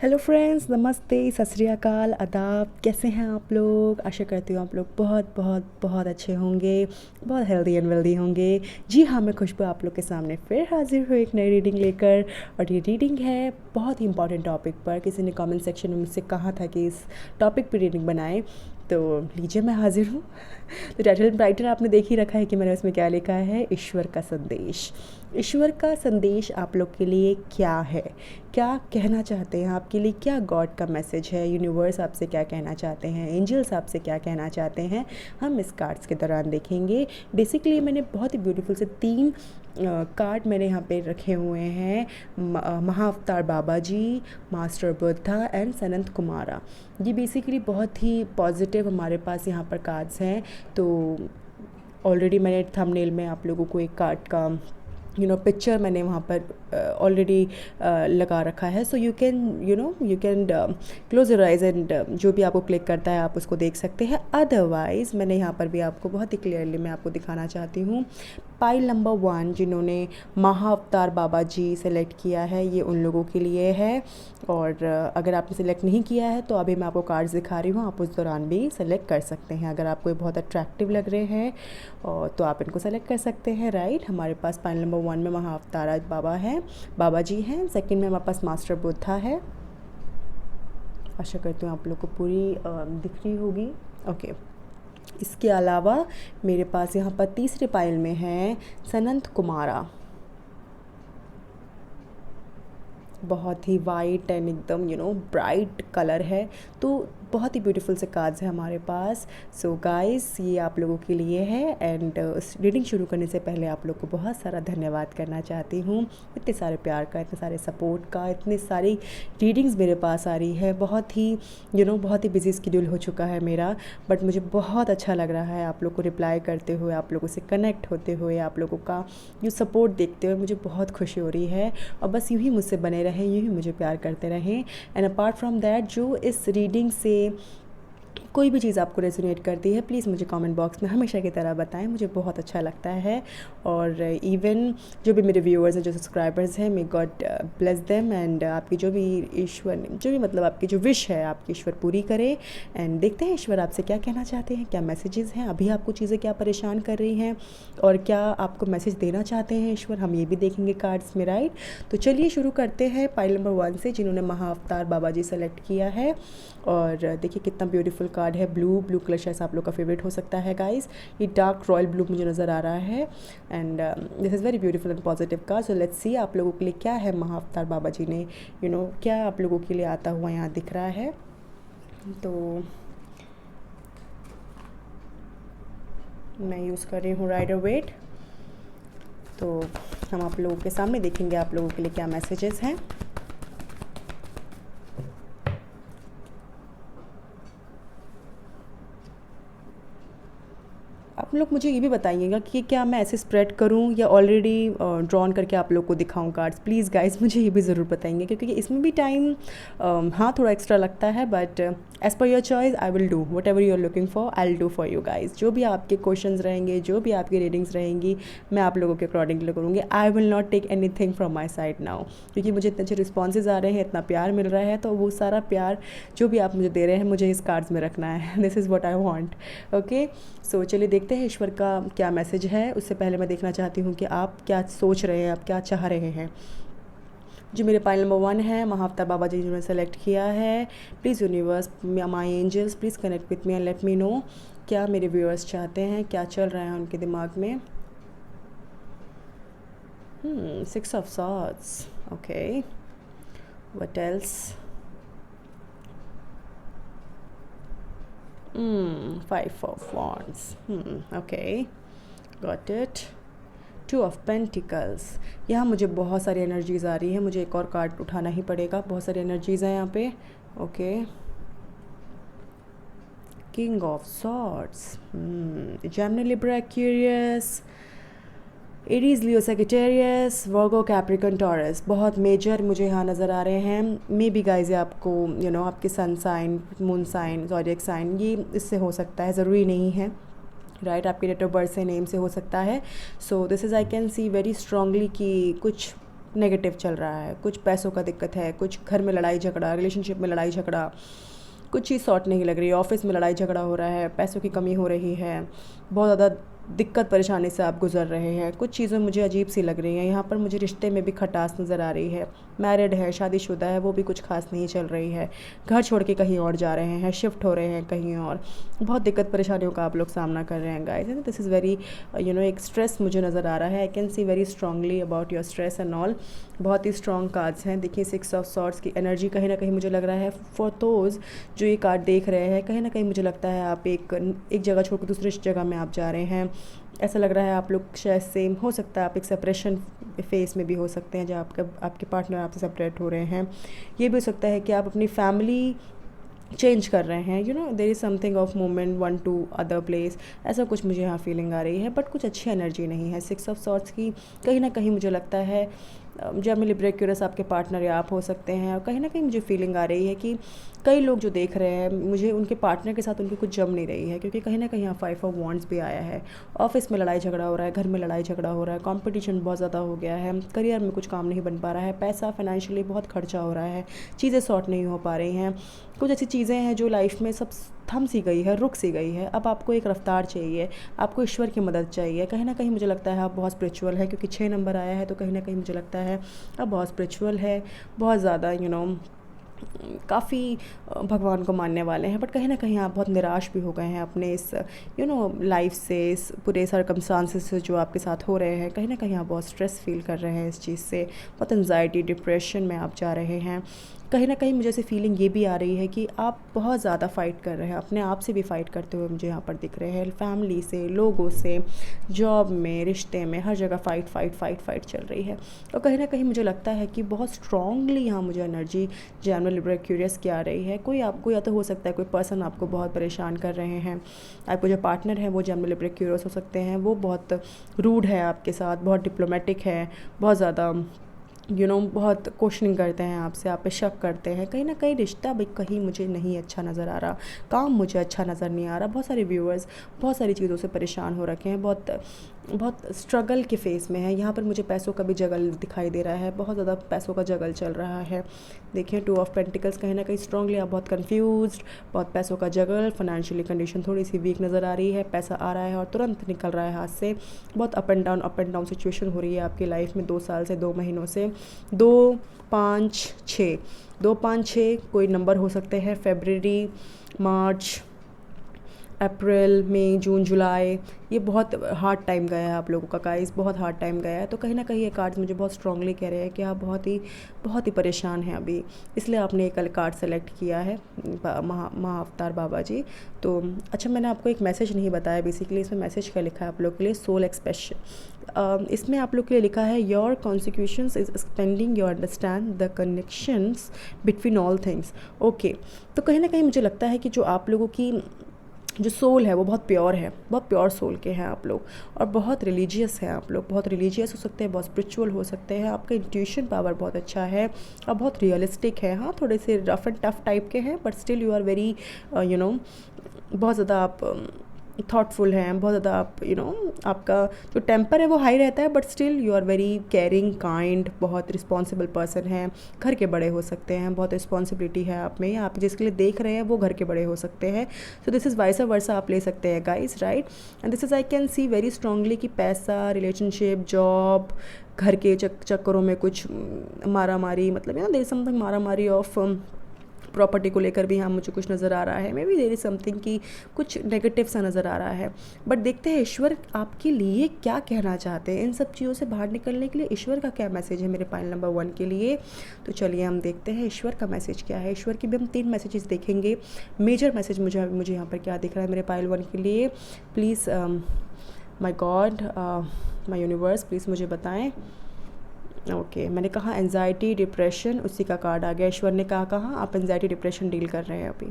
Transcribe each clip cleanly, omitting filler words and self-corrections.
Hello friends, नमस्ते, सत श्री अकाल, आदाब। कैसे हैं आप लोग? आशा करती हूँ आप लोग बहुत बहुत बहुत अच्छे होंगे, बहुत हेल्दी एंड वेल्दी होंगे। जी हाँ, मैं खुशबू आप लोग के सामने फिर हाजिर हूँ एक नई रीडिंग लेकर। और ये रीडिंग है बहुत ही इंपॉर्टेंट टॉपिक पर। किसी ने कमेंट सेक्शन में मुझसे कहा था कि इस टॉपिक पर रीडिंग बनाएं, तो लीजिए मैं हाजिर हूँ। तो टाइटल राइटर आपने देख ही रखा है कि मैंने उसमें क्या लिखा है, ईश्वर का संदेश। ईश्वर का संदेश आप लोग के लिए क्या है, क्या कहना चाहते हैं, आपके लिए क्या गॉड का मैसेज है, यूनिवर्स आपसे क्या कहना चाहते हैं, एंजल्स आपसे क्या कहना चाहते हैं, हम इस कार्ड्स के दौरान देखेंगे। बेसिकली मैंने बहुत ही ब्यूटीफुल से 3 कार्ड मैंने यहाँ पे रखे हुए हैं। महाअवतार बाबा जी, मास्टर बुद्धा एंड सनंत कुमारा। ये बेसिकली बहुत ही पॉजिटिव हमारे पास यहाँ पर कार्ड्स हैं। तो ऑलरेडी मैंने थंबनेल में आप लोगों को एक कार्ड का पिक्चर मैंने वहाँ पर ऑलरेडी लगा रखा है। So you can close your eyes and जो भी आपको क्लिक करता है आप उसको देख सकते हैं। अदरवाइज़ मैंने यहाँ पर भी आपको बहुत ही क्लियरली मैं आपको दिखाना चाहती हूँ। पाइल नंबर 1 जिन्होंने महाअवतार बाबा जी सेलेक्ट किया है, ये उन लोगों के लिए है। और अगर आपने सेलेक्ट नहीं किया है तो अभी मैं आपको कार्ड्स दिखा रही हूँ, आप उस दौरान भी सेलेक्ट कर सकते हैं। अगर आपको ये बहुत अट्रैक्टिव लग रहे हैं और तो आप इनको सेलेक्ट कर सकते हैं, राइट। हमारे पास पाइल नंबर 1 में महाअवतार बाबा हैं, बाबा जी हैं। सेकंड में हमारे पास मास्टर बुद्धा है। आशा करती हूँ आप लोग को पूरी दिख रही होगी। ओके, इसके अलावा मेरे पास यहाँ पर तीसरे पाइल में है सनंत कुमारा। बहुत ही वाइट एंड एकदम ब्राइट कलर है, तो बहुत ही ब्यूटीफुल से कार्ड्स हैं हमारे पास। सो गाइस, ये आप लोगों के लिए है। एंड रीडिंग शुरू करने से पहले आप लोग को बहुत सारा धन्यवाद करना चाहती हूँ, इतने सारे प्यार का, इतने सारे सपोर्ट का, इतनी सारी रीडिंग्स मेरे पास आ रही है। बहुत ही बहुत ही बिजी स्केड्यूल हो चुका है मेरा, बट मुझे बहुत अच्छा लग रहा है आप लोग को रिप्लाई करते हुए, आप लोगों से कनेक्ट होते हुए, आप लोगों का जो सपोर्ट देखते हुए मुझे बहुत खुशी हो रही है। और बस यूँ ही मुझसे बने रहें, यूँ ही मुझे प्यार करते रहें। एंड अपार्ट फ्रॉम दैट, जो इस रीडिंग से कोई भी चीज़ आपको रेजोनेट करती है, प्लीज़ मुझे कमेंट बॉक्स में हमेशा की तरह बताएं, मुझे बहुत अच्छा लगता है। और इवन जो भी मेरे व्यूअर्स हैं, जो सब्सक्राइबर्स हैं, may God bless them. And आपकी जो भी ईश्वर जो भी मतलब आपकी जो विश है, आपकी ईश्वर पूरी करे। एंड देखते हैं ईश्वर आपसे क्या कहना चाहते हैं, क्या मैसेजेस हैं, अभी आपको चीज़ें क्या परेशान कर रही हैं और क्या आपको मैसेज देना चाहते हैं ईश्वर, हम ये भी देखेंगे कार्ड्स में, राइट। तो चलिए शुरू करते हैं पाइल नंबर 1 से, जिन्होंने महाअवतार बाबा जी सेलेक्ट किया है। और देखिए कितना ब्यूटीफुल कार्ड है। ब्लू कलर शायद आप लोग का फेवरेट हो सकता है गाइस। ये डार्क रॉयल ब्लू मुझे नज़र आ रहा है। And this is very beautiful and positive card. So let's see आप लोगों के लिए क्या है महाअवतार बाबा जी ने क्या आप लोगों के लिए आता हुआ यहाँ दिख रहा है। तो मैं यूज़ कर रही हूँ राइडर वेट। तो हम आप लोगों के सामने देखेंगे आप लोगों के लिए क्या मैसेजेस हैं। आप लोग मुझे ये भी बताइएगा कि क्या मैं ऐसे स्प्रेड करूं या ऑलरेडी ड्रॉन करके आप लोग को दिखाऊं कार्ड्स। प्लीज़ गाइस मुझे ये भी ज़रूर बताएंगे, क्योंकि इसमें भी टाइम हाँ थोड़ा एक्स्ट्रा लगता है, but as per your choice I will do whatever you are looking for, I will do for you guys. जो भी आपके क्वेश्चंस रहेंगे, जो भी आपकी रीडिंग्स रहेंगी, मैं आप लोगों के अकॉर्डिंगली करूँगी। I will not take anything from my side now, क्योंकि मुझे इतने अच्छे रिस्पॉन्सेज आ रहे हैं, इतना प्यार मिल रहा है, तो वो सारा प्यार जो भी आप मुझे दे रहे हैं मुझे इस कार्ड्स में रखना है। This is what I want. Okay, so चलिए देखते हैं ईश्वर का क्या मैसेज है। उससे पहले मैं देखना चाहती हूँ कि आप क्या सोच रहे हैं, आप क्या चाह रहे हैं। जो मेरे पाइल नंबर 1 है, महाअवतार बाबा जी जिन्होंने सेलेक्ट किया है, please universe, my angels, please connect with me and let me know क्या मेरे व्यूअर्स चाहते हैं, क्या चल रहा है उनके दिमाग में। 6 of swords, okay, what else. 5 of wands, okay, got it। 2 of pentacles. यहाँ मुझे बहुत सारी एनर्जीज़ आ रही है, मुझे एक और कार्ड उठाना ही पड़ेगा, बहुत सारी एनर्जीज़ हैं यहाँ पे। Okay, king of swords, Gemini, Libra, Aquarius, Aries, Leo, Sagittarius, Virgo, Capricorn, taurus. बहुत मेजर मुझे यहाँ नज़र आ रहे हैं। मे बी गाइज आपको आपके sun sign, moon sign, zodiac sign, ये इससे हो सकता है, ज़रूरी नहीं है, राइट। आपके डेट ऑफ बर्थ से, नेम से हो सकता है। सो this is I can C very strongly कि कुछ नेगेटिव चल रहा है, कुछ पैसों का दिक्कत है, कुछ घर में लड़ाई झगड़ा, रिलेशनशिप में लड़ाई झगड़ा, कुछ चीज़ सॉर्ट नहीं लग रही है, ऑफिस में लड़ाई झगड़ा हो रहा है, पैसों की कमी हो रही है, बहुत ज़्यादा दिक्कत परेशानी से आप गुजर रहे हैं, कुछ चीज़ें मुझे अजीब सी लग रही हैं। यहाँ पर मुझे रिश्ते में भी खटास नज़र आ रही है, मैरिड है, शादीशुदा है, वो भी कुछ खास नहीं चल रही है, घर छोड़ के कहीं और जा रहे हैं, शिफ्ट हो रहे हैं कहीं और, बहुत दिक्कत परेशानियों का आप लोग सामना कर रहे हैं गाइस। दिस इज़ वेरी एक स्ट्रेस मुझे नज़र आ रहा है। आई can C very strongly about your stress and all. बहुत ही स्ट्रॉन्ग कार्ड्स हैं। देखिए 6 ऑफ सॉर्ड्स की एनर्जी कहीं ना कहीं मुझे लग रहा है फॉर दोज जो ये कार्ड देख रहे हैं, कहीं ना कहीं मुझे लगता है आप एक जगह छोड़कर दूसरी जगह में आप जा रहे हैं। ऐसा लग रहा है आप लोग शायद सेम हो सकता है, आप एक सेपरेशन फेस में भी हो सकते हैं जहाँ आपके पार्टनर आपसे सेपरेट हो रहे हैं। ये भी हो सकता है कि आप अपनी फैमिली चेंज कर रहे हैं, there is something of movement one to other place, ऐसा कुछ मुझे यहाँ फीलिंग आ रही है। बट कुछ अच्छी एनर्जी नहीं है 6 ऑफ सॉर्ड्स की। कहीं ना कहीं मुझे लगता है जेमिनी लिब्रा एक्वेरियस आपके पार्टनर या आप हो सकते हैं। और कहीं ना कहीं मुझे फीलिंग आ रही है कि कई लोग जो देख रहे हैं, मुझे उनके पार्टनर के साथ उनकी कुछ जम नहीं रही है, क्योंकि कहीं ना कहीं यहाँ 5 ऑफ वॉन्ड्स भी आया है। ऑफिस में लड़ाई झगड़ा हो रहा है, घर में लड़ाई झगड़ा हो रहा है, कंपटीशन बहुत ज़्यादा हो गया है, करियर में कुछ काम नहीं बन पा रहा है, पैसा फाइनेंशियली बहुत खर्चा हो रहा है, चीज़ें सॉर्ट नहीं हो पा रही हैं। कुछ ऐसी चीज़ें हैं जो लाइफ में सब थम सी गई है, रुक सी गई है। अब आपको एक रफ्तार चाहिए, आपको ईश्वर की मदद चाहिए। कहीं ना कहीं मुझे लगता है आप बहुत स्पिरिचुअल है, क्योंकि 6 नंबर आया है, तो कहीं ना कहीं मुझे लगता है आप बहुत स्पिरिचुअल है, बहुत ज़्यादा काफ़ी भगवान को मानने वाले हैं। बट कहीं ना कहीं आप बहुत निराश भी हो गए हैं अपने इस लाइफ से, इस पूरे सर्कमस्टांसेस से जो आपके साथ हो रहे हैं। कहीं ना कहीं आप बहुत स्ट्रेस फील कर रहे हैं इस चीज़ से, बहुत एंजाइटी डिप्रेशन में आप जा रहे हैं। कहीं ना कहीं मुझे ऐसी फीलिंग ये भी आ रही है कि आप बहुत ज़्यादा फ़ाइट कर रहे हैं, अपने आप से भी फ़ाइट करते हुए मुझे यहाँ पर दिख रहे हैं, फैमिली से, लोगों से, जॉब में, रिश्ते में, हर जगह फ़ाइट फ़ाइट फ़ाइट फ़ाइट चल रही है। और कहीं ना कहीं मुझे लगता है कि बहुत स्ट्रांगली यहाँ मुझे एनर्जी जेमिनी लिब्रा एक्वेरियस की आ रही है। कोई आपको, या तो हो सकता है कोई पर्सन आपको बहुत परेशान कर रहे हैं, आपको जो पार्टनर है वो जेमिनी लिब्रा एक्वेरियस हो सकते हैं, वो बहुत रूड है आपके साथ, बहुत डिप्लोमेटिक है, बहुत ज़्यादा बहुत क्वेश्चनिंग करते हैं आपसे, आप पे शक करते हैं। कहीं ना कहीं रिश्ता भी कहीं मुझे नहीं अच्छा नज़र आ रहा, काम मुझे अच्छा नज़र नहीं आ रहा। बहुत सारे व्यूअर्स बहुत सारी चीज़ों से परेशान हो रखे हैं, बहुत बहुत स्ट्रगल के फेस में है। यहाँ पर मुझे पैसों का भी जगल दिखाई दे रहा है, बहुत ज़्यादा पैसों का जगल चल रहा है। देखिए 2 ऑफ पेंटिकल्स, कहीं ना कहीं स्ट्रांगली आप बहुत कंफ्यूज्ड, बहुत पैसों का जगल, फाइनेंशियली कंडीशन थोड़ी सी वीक नज़र आ रही है। पैसा आ रहा है और तुरंत निकल रहा है हाथ से, बहुत अप एंड डाउन सिचुएशन हो रही है आपकी लाइफ में 2 साल से, 2 महीनों से। 2, 5, 6, 2, 5, 6 कोई नंबर हो सकते हैं, फरवरी, मार्च, अप्रैल, मई, जून, जुलाई, ये बहुत हार्ड टाइम गया है आप लोगों का गाइस, बहुत हार्ड टाइम गया है। तो कहीं ना कहीं ये कार्ड्स मुझे बहुत स्ट्रांगली कह रहे हैं कि आप बहुत ही परेशान हैं अभी, इसलिए आपने एक कार्ड सेलेक्ट किया है, महाअवतार बाबा जी। तो अच्छा, मैंने आपको एक मैसेज नहीं बताया बेसिकली, इसमें मैसेज क्या लिखा है आप लोग के लिए, सोल एक्सप्रेशन। इसमें आप लोग के लिए लिखा है your consciousness is expanding your understand the connections between all things. Okay, तो कहीं ना कहीं मुझे लगता है कि जो आप लोगों की जो सोल है वो बहुत प्योर है, बहुत प्योर सोल के हैं आप लोग, और बहुत रिलीजियस हैं आप लोग, बहुत रिलीजियस हो सकते हैं, बहुत स्पिरिचुअल हो सकते हैं। आपका इंट्यूशन पावर बहुत अच्छा है, आप बहुत रियलिस्टिक है। हाँ, थोड़े से रफ एंड टफ टाइप के हैं, but still you are very बहुत ज़्यादा आप थॉटफुल हैं, बहुत ज़्यादा आप आपका जो टेम्पर है वो हाई रहता है, but still you are very caring, kind, बहुत रिस्पॉन्सिबल पर्सन हैं। घर के बड़े हो सकते हैं, बहुत रिस्पॉन्सिबिलिटी है आप में, आप जिसके लिए देख रहे हैं वो घर के बड़े हो सकते हैं। सो दिस इज़ वाइस वर्सा आप ले सकते हैं guys, right. And this is I can C very strongly कि पैसा, रिलेशनशिप, जॉब, घर के चक्करों में कुछ मारा मारी, मतलब देयर इज समथिंग मारा मारी ऑफ प्रॉपर्टी को लेकर भी यहाँ मुझे कुछ नज़र आ रहा है। Maybe there is something कि कुछ नेगेटिव सा नज़र आ रहा है। बट देखते हैं ईश्वर आपके लिए क्या कहना चाहते हैं, इन सब चीज़ों से बाहर निकलने के लिए ईश्वर का क्या मैसेज है मेरे पाइल नंबर 1 के लिए। तो चलिए हम देखते हैं ईश्वर का मैसेज क्या है। ईश्वर की भी हम 3 मैसेजेस देखेंगे। मेजर मैसेज मुझे यहाँ पर क्या दिख रहा है मेरे पाइल 1 के लिए, please my God, my universe, please मुझे बताएँ। ओके, मैंने कहा एंजाइटी, डिप्रेशन, उसी का कार्ड आ गया। ईश्वर ने कहा आप एंजाइटी डिप्रेशन डील कर रहे हैं अभी,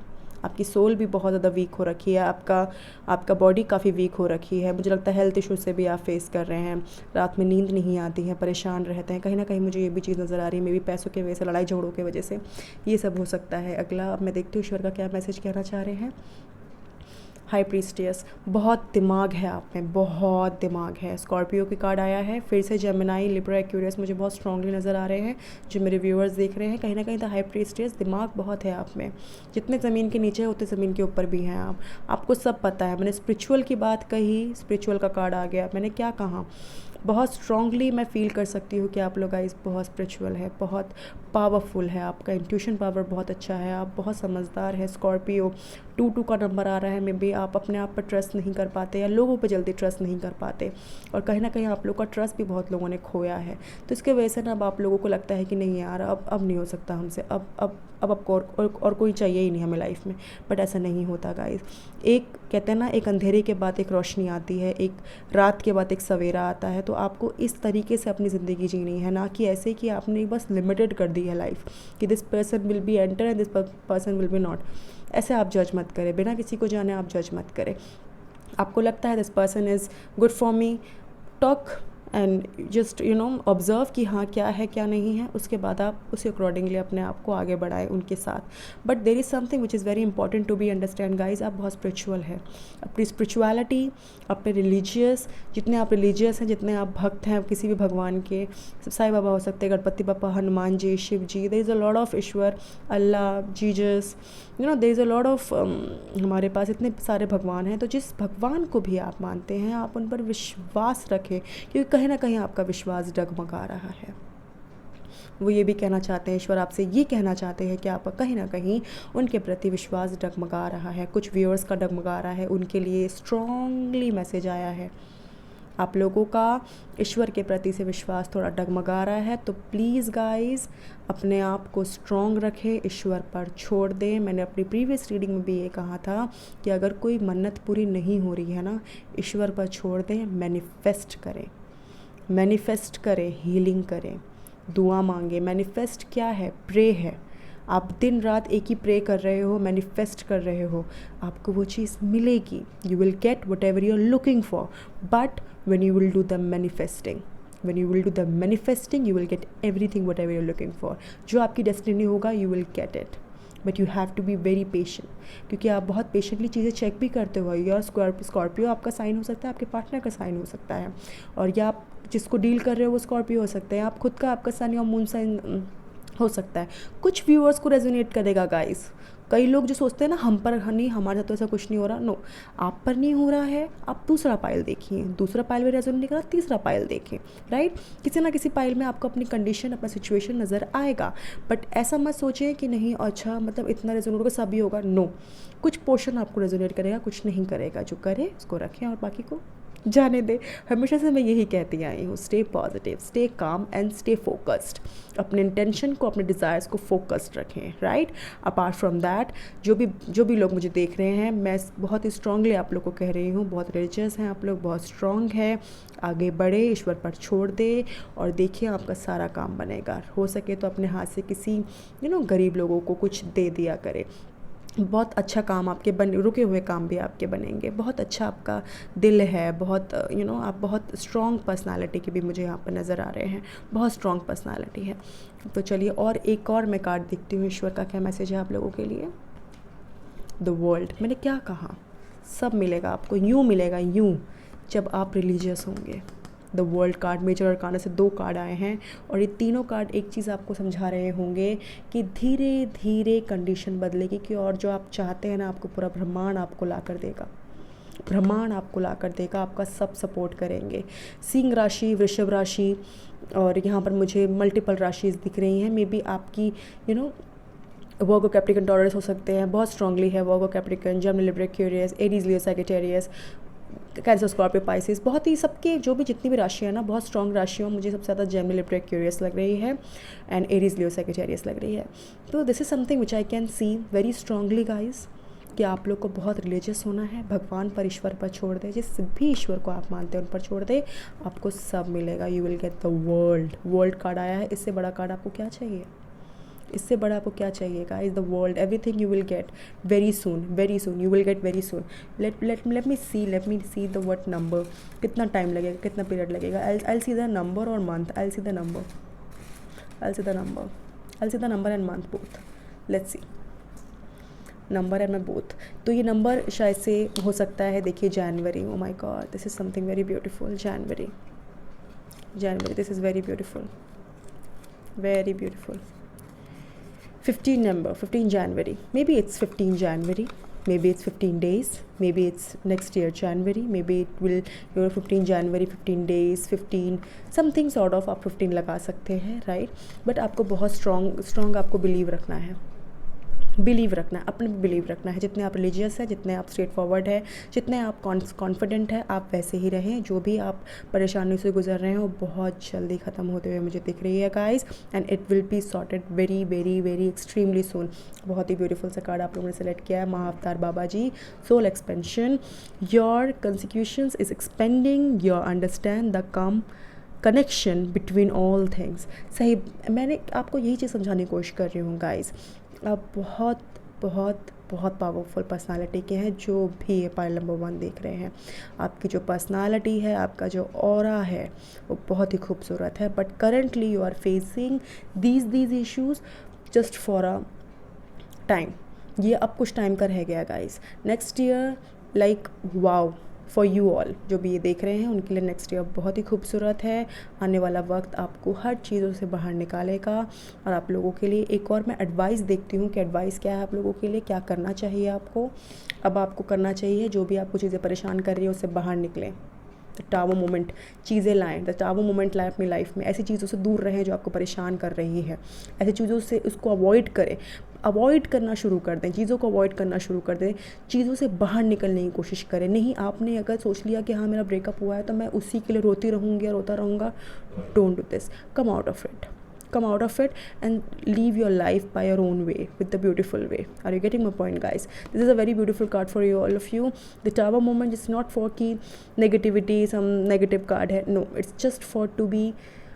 आपकी सोल भी बहुत ज़्यादा वीक हो रखी है, आपका बॉडी काफ़ी वीक हो रखी है। मुझे लगता है हेल्थ इशू से भी आप फेस कर रहे हैं, रात में नींद नहीं आती है, परेशान रहते हैं। कहीं ना कहीं मुझे ये भी चीज़ नज़र आ रही है, मे बी पैसों की वजह से, लड़ाई झगड़ों की वजह से, ये सब हो सकता है। अगला अब मैं देखती हूँ ईश्वर का क्या मैसेज कहना चाह रहे हैं। हाई प्रीस्टियस, बहुत दिमाग है आप में, बहुत दिमाग है। स्कॉर्पियो की कार्ड आया है, फिर से जेमिनाई, लिब्रा, एक्यूरियस मुझे बहुत स्ट्रांगली नज़र आ रहे हैं। जो मेरे व्यूअर्स देख रहे हैं, कहीं ना कहीं द हाई प्रीस्टियस, दिमाग बहुत है आप में। जितने ज़मीन के नीचे है उतने ज़मीन के ऊपर भी हैं आप, आपको सब पता है। मैंने स्पिरिचुअल की बात कही, स्पिरिचुअल का कार्ड आ गया। मैंने क्या कहा, बहुत स्ट्रांगली मैं फ़ील कर सकती हूँ कि आप लोग गाइस बहुत स्पिरिचुअल है, बहुत पावरफुल है, आपका इंट्यूशन पावर बहुत अच्छा है, आप बहुत समझदार है। स्कॉर्पियो 2 का नंबर आ रहा है, मे बी आप अपने आप पर ट्रस्ट नहीं कर पाते या लोगों पर जल्दी ट्रस्ट नहीं कर पाते, और कहीं ना कहीं आप लोग का ट्रस्ट भी बहुत लोगों ने खोया है। तो इसके वजह से ना अब आप लोगों को लगता है कि नहीं यार, अब नहीं हो सकता हमसे, अब आपको और कोई चाहिए ही नहीं हमें लाइफ में। बट ऐसा नहीं होता गाइस। एक कहते हैं ना, एक अंधेरे के बाद एक रोशनी आती है, एक रात के बाद एक सवेरा आता है। तो आपको इस तरीके से अपनी ज़िंदगी जीनी है, ना कि ऐसे कि आपने बस लिमिटेड कर दी है लाइफ कि this person will be enter and this person will be not. ऐसे आप जज मत करें, बिना किसी को जाने आप जज मत करें। आपको लगता है this person is good for me, talk and just observe कि हाँ क्या है क्या नहीं है, उसके बाद आप उसी अकॉर्डिंगली अपने आप को आगे बढ़ाएं उनके साथ। But there is something which is very important to be understand guys, आप बहुत स्पिरिचुअल है। अपनी स्पिरिचुअलिटी, अपने रिलीजियस, जितने आप रिलीजियस हैं, जितने आप भक्त हैं किसी भी भगवान के, साईं बाबा हो सकते हैं, Ganpati Bappa, Hanuman ji, Shiv ji, there is a lot of ईश्वर, Allah, Jesus, there is a lot of, हमारे पास इतने सारे भगवान हैं। तो जिस भगवान को भी आप मानते हैं, आप उन पर विश्वास रखें, क्योंकि कहीं ना कहीं आपका विश्वास डगमगा रहा है। वो ये भी कहना चाहते हैं, ईश्वर आपसे ये कहना चाहते हैं कि आपका कहीं ना कहीं उनके प्रति विश्वास डगमगा रहा है। कुछ व्यूअर्स का डगमगा रहा है, उनके लिए स्ट्रॉन्गली मैसेज आया है। आप लोगों का ईश्वर के प्रति से विश्वास थोड़ा डगमगा रहा है, तो प्लीज़ गाइस अपने आप को स्ट्रॉन्ग रखें, ईश्वर पर छोड़ दें। मैंने अपनी प्रीवियस रीडिंग में भी ये कहा था कि अगर कोई मन्नत पूरी नहीं हो रही है ना, ईश्वर पर छोड़ दें, मैनिफेस्ट करें, मैनिफेस्ट करें, हीलिंग करें, दुआ मांगे। मैनिफेस्ट क्या है? प्रे है। आप दिन रात एक ही प्रे कर रहे हो, मैनिफेस्ट कर रहे हो, आपको वो चीज़ मिलेगी। You will get whatever you are looking for, but when you will do the manifesting, when you will do the manifesting, you will get everything whatever you're looking for. जो आपकी destiny होगा, you will get it, but you have to be very patient, क्योंकि आप बहुत patiently चीज़ें check भी करते हो। या स्कॉर्पियो आपका साइन हो सकता है, आपके पार्टनर का साइन हो सकता है, और या आप जिसको डील कर रहे हो वो स्कॉर्पियो हो सकते हैं, आप खुद का आपका सन या मून साइन हो सकता है। कुछ व्यूअर्स को रेजोनेट करेगा गाइस। कई लोग जो सोचते हैं ना हम पर नहीं, हमारे साथ तो ऐसा कुछ नहीं हो रहा, नो, आप पर नहीं हो रहा है, आप दूसरा पाइल देखिए, दूसरा पाइल में रेजोनेट नहीं करा, तीसरा पाइल देखें, राइट। किसी ना किसी पाइल में आपको अपनी कंडीशन, अपना सिचुएशन नज़र आएगा। बट ऐसा मत सोचें कि नहीं अच्छा मतलब इतना रेजोनेट होगा सभी होगा, नो। कुछ पोर्शन आपको रेजोनेट करेगा, कुछ नहीं करेगा। जो करे उसको रखें और बाकी को जाने दे। हमेशा से मैं यही कहती आई हूँ, stay positive, stay calm and stay focused. अपने इंटेंशन को, अपने डिज़ायर्स को फोकस्ड रखें, राइट। अपार्ट फ्रॉम दैट, जो भी लोग मुझे देख रहे हैं, मैं बहुत ही स्ट्रांगली आप लोग को कह रही हूँ, बहुत रिलीजियस हैं आप लोग, बहुत स्ट्रांग है, आगे बढ़े, ईश्वर पर छोड़ दे और देखिए आपका सारा काम बनेगा। हो सके तो अपने हाथ से किसी गरीब लोगों को कुछ दे दिया करें। बहुत अच्छा काम आपके रुके हुए काम भी आपके बनेंगे। बहुत अच्छा आपका दिल है, बहुत आप बहुत स्ट्रॉन्ग पर्सनालिटी के भी मुझे यहाँ पर नज़र आ रहे हैं, बहुत स्ट्रॉन्ग पर्सनालिटी है। तो चलिए एक और मैं कार्ड देखती हूँ, ईश्वर का क्या मैसेज है आप लोगों के लिए। द वर्ल्ड, मैंने क्या कहा, सब मिलेगा आपको, यूँ मिलेगा यूँ, जब आप रिलीजियस होंगे। The world card, major arcana से 2 कार्ड आए हैं, और ये तीनों कार्ड एक चीज़ आपको समझा रहे होंगे कि धीरे धीरे कंडीशन बदलेगी, कि और जो आप चाहते हैं ना, आपको पूरा ब्रह्मांड आपको ला कर देगा, ब्रह्मांड आपको ला कर देगा, आपका सब सपोर्ट करेंगे। सिंह राशि, वृषभ राशि, और यहाँ पर मुझे मल्टीपल राशिज़ दिख रही हैं। मे बी आपकी वर्गो, कैप्रिकन, टॉरस हो सकते हैं, बहुत स्ट्रांगली है Virgo, Capricorn, Gemini, Libra, Aquarius, Aries, Leo, Sagittarius, Cancer, Scorpio, Pisces. बहुत ही सबके जो भी जितनी भी राशियाँ ना, बहुत स्ट्रॉन्ग राशियों, मुझे सबसे ज़्यादा जेमिनी, लिब्रा, एक्वेरियस लग रही है, एंड एरीज, लियो, सैजिटेरियस लग रही है। तो this is something which I can C very strongly guys, कि आप लोग को बहुत रिलीजियस होना है, भगवान पर, ईश्वर पर छोड़ दे, जिस भी ईश्वर को आप मानते हैं उन पर छोड़ दे, आपको सब मिलेगा। You will get the world. World card आया है, इससे बड़ा कार्ड आपको क्या चाहिए, इससे बड़ा आपको क्या चाहिए guys. The world, everything you will get very soon, very soon, you will get very soon. Let me see the what number, कितना टाइम लगेगा, कितना पीरियड लगेगा। आई सी द नंबर और month, I see the number, I see the number, I see the number and month both. Let's see. Number and मैं both. तो ये number शायद से हो सकता है, देखिए जनवरी, oh my God this is something very beautiful. January, this is very beautiful, very beautiful. 15 number, 15 January, maybe it's 15 January, maybe it's 15 days, maybe it's next year January, maybe it will 15 January, 15 days, 15 something sort of, आप 15 लगा सकते हैं, right. But आपको बहुत strong आपको believe रखना है, believe रखना है, अपने पे बिलीव रखना है। जितने आप रिलीजियस है, जितने आप स्ट्रेट फॉरवर्ड है, जितने आप कॉन्फिडेंट है, आप वैसे ही रहें। जो भी आप परेशानियों से गुजर रहे हैं वो बहुत जल्दी ख़त्म होते हुए मुझे दिख रही है guys, and it will be sorted very very very extremely soon. बहुत ही ब्यूटीफुल सा कार्ड आप लोगों ने सेलेक्ट किया है, Mahavatar Baba ji, soul expansion. Your consciousness is expanding your understand the come connection between all things. सही, मैंने आपको यही चीज़ समझाने की कोशिश कर रही हूँ गाइस। आप बहुत बहुत बहुत पावरफुल पर्सनालिटी के हैं, जो भी ये पाइल नंबर 1 देख रहे हैं। आपकी जो पर्सनालिटी है, आपका जो ऑरा है, वो बहुत ही खूबसूरत है। But currently you are facing these issues just for a time. ये अब कुछ टाइम का रह गया guys. Next year like wow for you all, जो भी ये देख रहे हैं उनके लिए नेक्स्ट ईयर बहुत ही खूबसूरत है। आने वाला वक्त आपको हर चीज़ों से बाहर निकालेगा। और आप लोगों के लिए एक और मैं एडवाइस देखती हूँ कि एडवाइस क्या है आप लोगों के लिए, क्या करना चाहिए आपको। अब आपको करना चाहिए, जो भी आपको चीज़ें परेशान कर रही है उससे बाहर निकलें। द टावर मोमेंट, चीज़ें लाएँ, द टावर मोमेंट लाएँ अपनी लाइफ में। ऐसी चीज़ों से दूर रहें जो आपको परेशान कर रही है, ऐसी चीज़ों से उसको अवॉइड करें, अवॉइड करना शुरू कर दें, चीज़ों को अवॉइड करना शुरू कर दें, चीज़ों से बाहर निकलने की कोशिश करें। नहीं, आपने अगर सोच लिया कि हाँ मेरा ब्रेकअप हुआ है तो मैं उसी के लिए रोती रहूँगी या रोता रहूँगा, don't do this, come out of it, come out of it and live your life by your own way, with the beautiful way. Are you getting my point guys? This is a very beautiful card for you, all of you. The Tower moment is not for कि negativity, some negative card है, no, it's just for to be,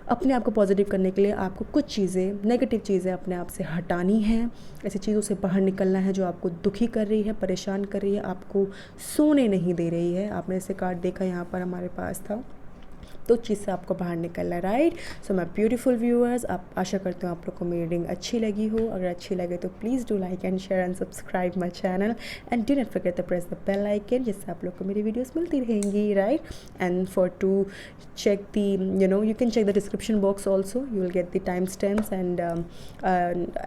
अपने आप को positive करने के लिए आपको कुछ चीज़ें, नेगेटिव चीज़ें अपने आप से हटानी हैं। ऐसी चीज़ों से बाहर निकलना है जो आपको दुखी कर रही है, परेशान कर रही है, आपको सोने नहीं दे रही है। आपने ऐसे कार्ड देखा यहाँ पर हमारे पास था, तो चीज़ से आपको बाहर निकलना है, right. So my beautiful viewers, आप आशा करते हो आप लोग को मेरी रीडिंग अच्छी लगी हो। अगर अच्छी लगे तो please do like and share and subscribe my channel, and do not forget to press the bell icon, जिससे आप लोग को मेरी वीडियोस मिलती रहेंगी, right. And for to check the, you can check the description box also, you will get the timestamps, and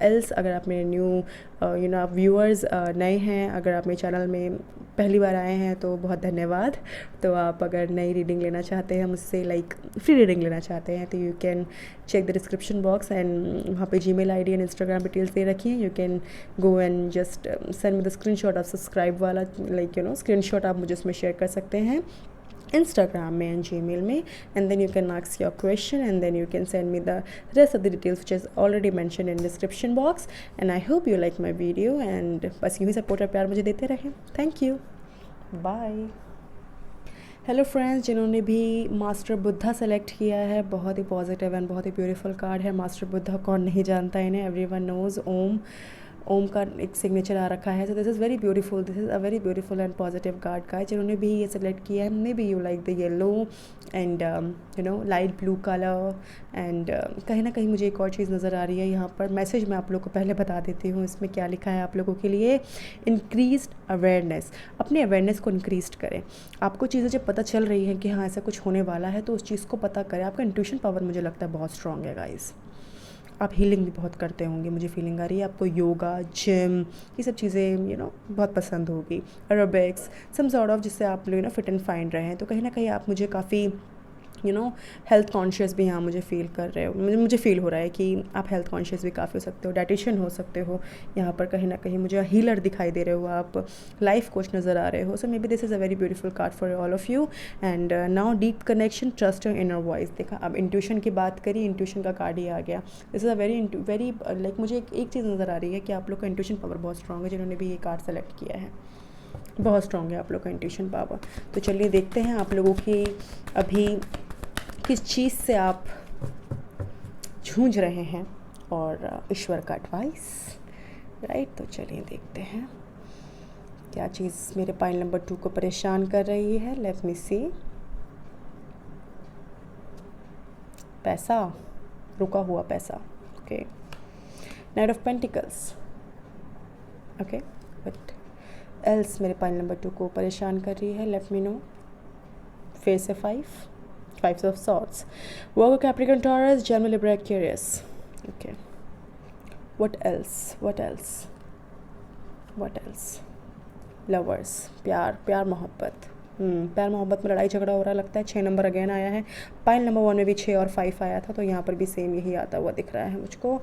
else अगर आप मेरे न्यू आप व्यूअर्स नए हैं, अगर आप मेरे चैनल में पहली बार आए हैं तो बहुत धन्यवाद। तो आप अगर नई रीडिंग लेना चाहते हैं मुझसे, लाइक फ्री रीडिंग लेना चाहते हैं, तो you can check the description box, and वहाँ पे Gmail ID and Instagram details दे रखी हैं। You can go and just send me the screenshot of subscribe वाला, लाइक स्क्रीनशॉट आप मुझे उसमें शेयर कर सकते हैं Instagram में and Gmail में, and then you can ask your question, and then you can send me the rest of the details which is already mentioned in description box. And I hope you like my video, and बस यूँ ही support और प्यार मुझे देते रहें। Thank you, bye. Hello friends, जिन्होंने भी master Buddha select किया है, बहुत ही पॉजिटिव एंड बहुत ही ब्यूटीफुल कार्ड है। मास्टर बुद्धा कौन नहीं जानता इन्हें, एवरीवन नोज। ओम का एक सिग्नेचर आ रखा है। सो this is very beautiful, this is a very beautiful and positive card का। जिन्होंने भी ये सेलेक्ट किया है, maybe you like the yellow and light blue colour, and कहीं ना कहीं मुझे एक और चीज़ नज़र आ रही है यहाँ पर। मैसेज मैं आप लोग को पहले बता देती हूँ, इसमें क्या लिखा है आप लोगों के लिए। इंक्रीज्ड अवेयरनेस, अपने अवेयरनेस को इंक्रीज करें। आपको चीज़ें जब पता चल रही हैं कि हाँ ऐसा कुछ होने वाला है, तो उस चीज़ को पता करें। आपका इंट्यूशन पावर मुझे लगता है बहुत स्ट्रॉन्ग है गाइस। आप हीलिंग भी बहुत करते होंगे, मुझे फीलिंग आ रही है। आपको योगा, जिम, ये सब चीज़ें बहुत पसंद होगी। एरोबिक्स, सम सॉर्ट ऑफ, जिससे आप लोग फिट एंड फाइन रहे हैं। तो कहीं ना कहीं आप मुझे काफ़ी हेल्थ कॉन्शियस भी यहाँ मुझे फ़ील कर रहे हो, मुझे फ़ील हो रहा है कि आप हेल्थ कॉन्शियस भी काफ़ी हो सकते हो, डाइटिशियन हो सकते हो। यहाँ पर कहीं ना कहीं मुझे हीलर दिखाई दे रहे हो, आप लाइफ कोच नज़र आ रहे हो। So maybe this is a very beautiful card for all of you. And now deep connection, trust your inner voice. देखा, अब इंट्यूशन की बात करी, इंट्यूशन का कार्ड ही आ गया। This is a very like मुझे एक चीज़ नज़र आ रही है कि आप लोग का इंट्यूशन पावर बहुत स्ट्रॉन्ग है। जिन्होंने भी ये कार्ड सेलेक्ट किया है, बहुत स्ट्रॉन्ग है आप लोग का इंट्यूशन पावर। तो चलिए देखते हैं आप लोगों की अभी किस चीज़ से आप जूझ रहे हैं, और ईश्वर का एडवाइस, राइट। तो चलिए देखते हैं क्या चीज़ मेरे पाइल नंबर 2 को परेशान कर रही है। लेट मी सी। पैसा, रुका हुआ पैसा, okay. Night of pentacles, okay. What else मेरे पाइल नंबर 2 को परेशान कर रही है, लेट मी नो। फिर से 5 of swords, Virgo Capricorn Taurus Gemini Libra Aquarius. Okay, what else, what else, what else? Lovers, प्यार मोहब्बत। प्यार मोहब्बत में लड़ाई झगड़ा हो रहा लगता है। 6 नंबर अगेन आया है। पाइल नंबर 1 में भी 6 और 5 आया था, तो यहाँ पर भी सेम यही आता हुआ दिख रहा है मुझको।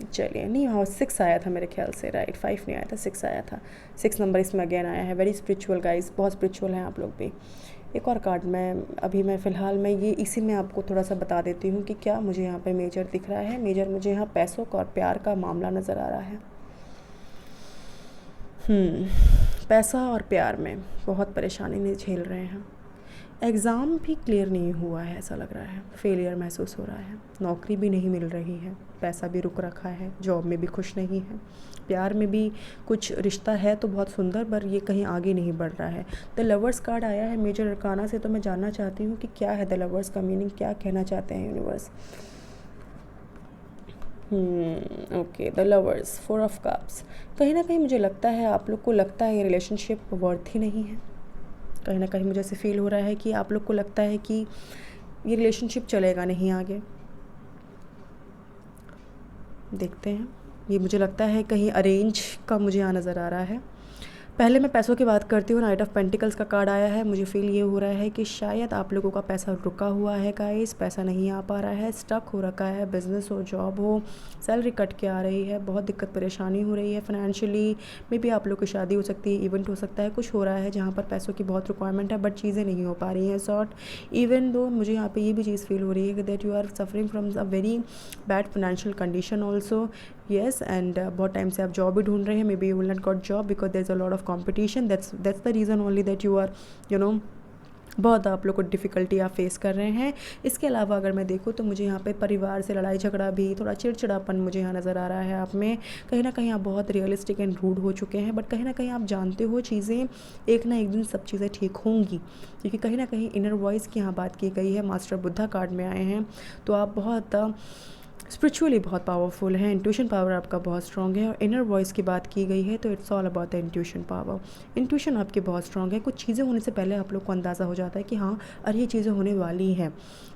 चलिए, नहीं हाँ 6 आया था मेरे ख्याल से, राइट, 5 नहीं आया था, 6 आया था। 6 नंबर इसमें अगेन आया है। वेरी स्पिरिचुअल गाइज, बहुत स्पिरिचुअल हैं आप लोग भी। एक और कार्ड मैं फ़िलहाल मैं ये इसी में आपको थोड़ा सा बता देती हूँ कि क्या मुझे यहाँ पर मेजर दिख रहा है। मेजर मुझे यहाँ पैसों का और प्यार का मामला नज़र आ रहा है। पैसा और प्यार में बहुत परेशानी नहीं झेल रहे हैं। एग्ज़ाम भी क्लियर नहीं हुआ है, ऐसा लग रहा है। फेलियर महसूस हो रहा है। नौकरी भी नहीं मिल रही है। पैसा भी रुक रखा है। जॉब में भी खुश नहीं है। प्यार में भी कुछ रिश्ता है तो बहुत सुंदर, पर ये कहीं आगे नहीं बढ़ रहा है। द लवर्स कार्ड आया है मेजर अरकाना से, तो मैं जानना चाहती हूँ कि क्या है द लवर्स का मीनिंग, क्या कहना चाहते हैं universe. Okay, the lovers, 4 of cups. कहीं ना कहीं मुझे लगता है आप लोग को लगता है ये रिलेशनशिप वर्थ ही नहीं है। कहीं ना कहीं मुझे ऐसे फील हो रहा है कि आप लोग को लगता है कि ये रिलेशनशिप चलेगा नहीं आगे। देखते हैं, ये मुझे लगता है कहीं अरेंज का मुझे यहाँ नज़र आ रहा है। पहले मैं पैसों की बात करती हूँ। नाइट ऑफ पेंटिकल्स का कार्ड आया है। मुझे फील ये हो रहा है कि शायद आप लोगों का पैसा रुका हुआ है गाइस, पैसा नहीं आ पा रहा है, स्टक हो रखा है। बिजनेस हो, जॉब हो, सैलरी कट के आ रही है, बहुत दिक्कत परेशानी हो रही है फाइनेंशियली। मे बी आप लोग की शादी हो सकती है, इवेंट हो सकता है, कुछ हो रहा है जहाँ पर पैसों की बहुत रिक्वायरमेंट है, बट चीज़ें नहीं हो पा रही हैं सॉर्ट। इवन दो मुझे यहाँ पर ये भी चीज़ फील हो रही है कि that you are suffering from a very bad financial condition also. Yes, and बहुत टाइम से आप जॉब भी ढूंढ रहे हैं। Maybe you will not got job because there is a lot of competition. That's the reason only that you are बहुत आप लोग को डिफ़िकल्टी आप फेस कर रहे हैं। इसके अलावा अगर मैं देखूँ तो मुझे यहाँ पे परिवार से लड़ाई झगड़ा भी, थोड़ा चिड़चिड़ापन मुझे यहाँ नज़र आ रहा है आप में। कहीं ना कहीं आप बहुत रियलिस्टिक एंड रूड हो चुके हैं, बट कहीं ना कहीं आप जानते हो चीज़ें एक ना एक दिन सब चीज़ें ठीक होंगी, क्योंकि कहीं ना कहीं इनर वॉइस की यहाँ बात की गई है। मास्टर बुद्धा कार्ड में आए हैं, तो आप बहुत स्पिरिचुअली बहुत पावरफुल है। इंट्यूशन पावर आपका बहुत स्ट्रॉन्ग है। और इनर वॉइस की बात की गई है तो it's all about the intuition power. Intuition आपकी बहुत स्ट्रॉन्ग है। कुछ चीज़ें होने से पहले आप लोग को अंदाज़ा हो जाता है कि हाँ अरे ये चीज़ें होने वाली हैं,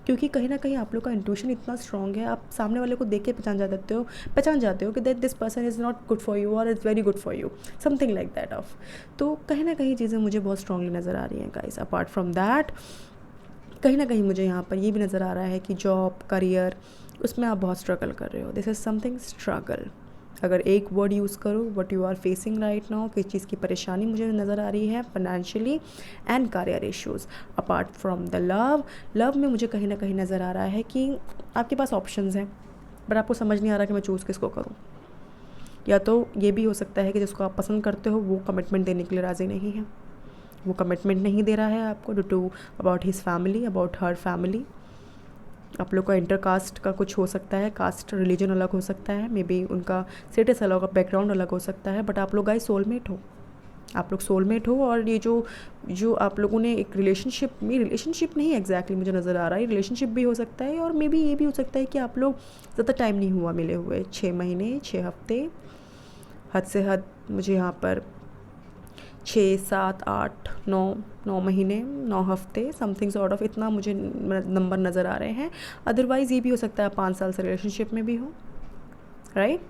क्योंकि कहीं ना कहीं आप लोग का इंट्यूशन इतना स्ट्रॉन्ग है। आप सामने वाले को देख के पहचान जाते हो कि that this person is not good for you और is very good for you, something like that of. तो कहीं ना कहीं चीज़ें मुझे बहुत स्ट्रॉन्गली नज़र आ रही हैं गाइस। अपार्ट फ्रॉम दैट कहीं ना कहीं मुझे यहाँ पर ये भी नज़र आ रहा है कि जॉब, करियर, उसमें आप बहुत स्ट्रगल कर रहे हो। This is something struggle. अगर एक वर्ड यूज़ करो, what you are facing right now, किस चीज़ की परेशानी मुझे नज़र आ रही है, financially and career issues. Apart from the love में मुझे कहीं ना कहीं नज़र आ रहा है कि आपके पास ऑप्शंस हैं, बट आपको समझ नहीं आ रहा कि मैं चूज़ किसको करूँ। या तो ये भी हो सकता है कि जिसको आप पसंद करते हो वो कमिटमेंट देने के लिए राज़ी नहीं है, वो कमिटमेंट नहीं दे रहा है आपको due to about his family, about her family. आप लोग का इंटर कास्ट का कुछ हो सकता है, कास्ट रिलीजन अलग हो सकता है, मे बी उनका स्टेटस अलग, बैकग्राउंड अलग हो सकता है, बट आप लोग गाइस सोलमेट हो। आप लोग सोलमेट हो। और ये जो आप लोगों ने एक रिलेशनशिप नहीं एग्जैक्टली मुझे नज़र आ रहा है, रिलेशनशिप भी हो सकता है, और मे बी ये भी हो सकता है कि आप लोग ज़्यादा टाइम नहीं हुआ मिले हुए, 6 महीने, 6 हफ्ते, हद से हद मुझे यहाँ पर 6, 7, 8, 9 महीने, 9 हफ्ते, समथिंग सॉर्ट ऑफ, इतना मुझे नंबर नज़र आ रहे हैं। अदरवाइज़ ये भी हो सकता है 5 साल से रिलेशनशिप में भी हो, राइट।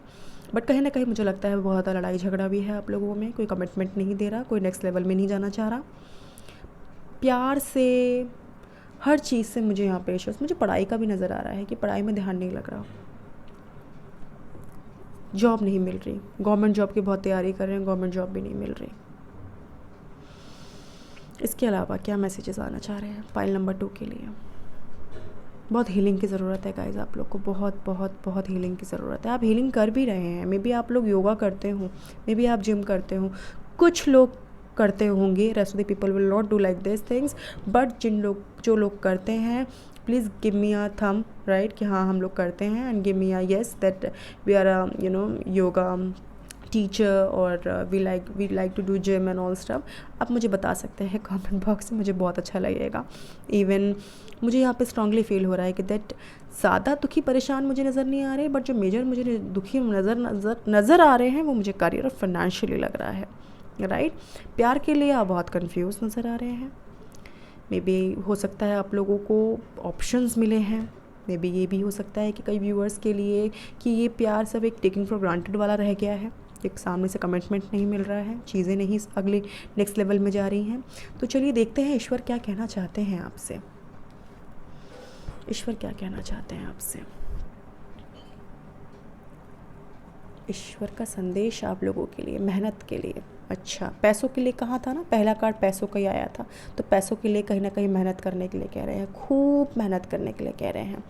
बट कहीं ना कहीं मुझे लगता है बहुत ज़्यादा लड़ाई झगड़ा भी है आप लोगों में। कोई कमिटमेंट नहीं दे रहा, कोई नेक्स्ट लेवल में नहीं जाना चाह रहा। प्यार से, हर चीज़ से मुझे यहाँ पे इश्यूज़। मुझे पढ़ाई का भी नज़र आ रहा है कि पढ़ाई में ध्यान नहीं लग रहा, जॉब नहीं मिल रही, गवर्नमेंट जॉब की बहुत तैयारी कर रहे हैं, गवर्नमेंट जॉब भी नहीं मिल रही। इसके अलावा क्या मैसेजेस आना चाह रहे हैं पाइल नंबर 2 के लिए? बहुत हीलिंग की ज़रूरत है गाइज आप लोग को, बहुत बहुत बहुत हीलिंग की ज़रूरत है। आप हीलिंग कर भी रहे हैं, मे बी आप लोग योगा करते हो, मे बी आप जिम करते हो, कुछ लोग करते होंगे, rest of the people will not do like this things, but जो लोग करते हैं please give me a thumb right कि हाँ हम लोग करते हैं, and give me a yes that we are yoga teacher और we like to do gym and all stuff, आप मुझे बता सकते हैं कमेंट बॉक्स में, मुझे बहुत अच्छा लगेगा। इवन मुझे यहाँ पे स्ट्रांगली फील हो रहा है कि दैट ज़्यादा दुखी परेशान मुझे नज़र नहीं आ रहे, बट जो मेजर मुझे दुखी नज़र आ रहे हैं वो मुझे करियर और फाइनेंशियली लग रहा है, राइट। प्यार के लिए आप बहुत कंफ्यूज नज़र आ रहे हैं। मे बी हो सकता है आप लोगों को ऑप्शंस मिले हैं, मे बी ये भी हो सकता है कि कई व्यूअर्स के लिए कि ये प्यार सब एक टेकिंग फॉर ग्रांटेड वाला रह गया है, एक सामने से कमिटमेंट नहीं मिल रहा है, चीज़ें नहीं अगले नेक्स्ट लेवल में जा रही हैं। तो चलिए देखते हैं ईश्वर क्या कहना चाहते हैं आपसे, ईश्वर क्या कहना चाहते हैं आपसे। ईश्वर का संदेश आप लोगों के लिए, मेहनत के लिए। अच्छा, पैसों के लिए कहा था ना, पहला कार्ड पैसों का ही आया था, तो पैसों के लिए कहीं ना कहीं मेहनत करने के लिए कह रहे हैं, खूब मेहनत करने के लिए कह रहे हैं।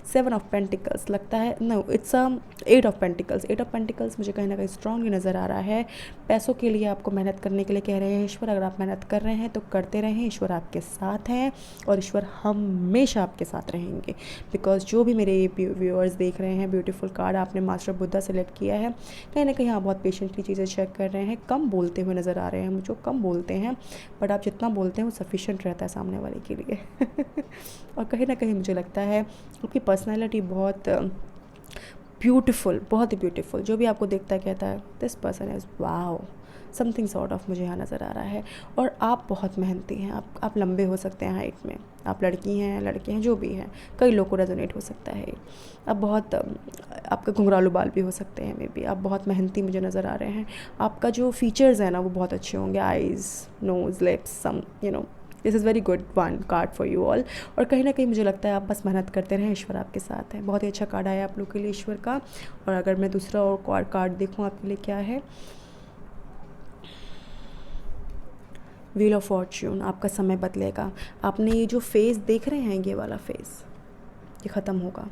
7 ऑफ पेंटिकल्स लगता है, no it's 8 of pentacles. 8 of pentacles मुझे कहीं ना कहीं स्ट्रांगली नज़र आ रहा है। पैसों के लिए आपको मेहनत करने के लिए कह रहे हैं ईश्वर। अगर आप मेहनत कर रहे हैं तो करते रहें, ईश्वर आपके साथ हैं और ईश्वर हमेशा आपके साथ रहेंगे। बिकॉज जो भी मेरे व्यूअर्स देख रहे हैं, ब्यूटीफुल कार्ड आपने मास्टर बुद्धा सेलेक्ट किया है, कहीं ना कहीं आप बहुत पेशेंटली चीज़ें चेक कर रहे हैं, कम बोलते हुए नज़र आ रहे हैं, मुझे कम बोलते हैं, बट आप जितना बोलते हैं वो सफिशिएंट रहता है सामने वाले के लिए और कहीं ना कहीं मुझे लगता है आपकी पर्सनैलिटी बहुत ब्यूटीफुल, बहुत ही ब्यूटीफुल। जो भी आपको देखता है कहता है this person is wow, something sort of मुझे यहाँ नज़र आ रहा है। और आप बहुत मेहनती हैं, आप लंबे हो सकते हैं हाइट में, आप लड़की हैं लड़के हैं जो भी हैं, कई लोग को रेजोनेट हो सकता है। आप बहुत आपके घुंघरालू बाल भी हो सकते हैं, मे बी आप बहुत मेहनती मुझे नज़र आ रहे हैं। आपका जो फीचर्स है ना वो बहुत अच्छे होंगे, eyes, nose, lips, some this is very good one card for you all. और कहीं ना कहीं मुझे लगता है आप बस मेहनत करते रहें, ईश्वर आपके साथ है। बहुत ही अच्छा कार्ड आया आप लोग के लिए ईश्वर का। और अगर मैं दूसरा और कार्ड देखूँ आपके लिए क्या है, व्हील ऑफ फॉर्च्यून। आपका समय बदलेगा। आपने ये जो फेज़ देख रहे हैं, ये वाला फेज़ ये ख़त्म होगा,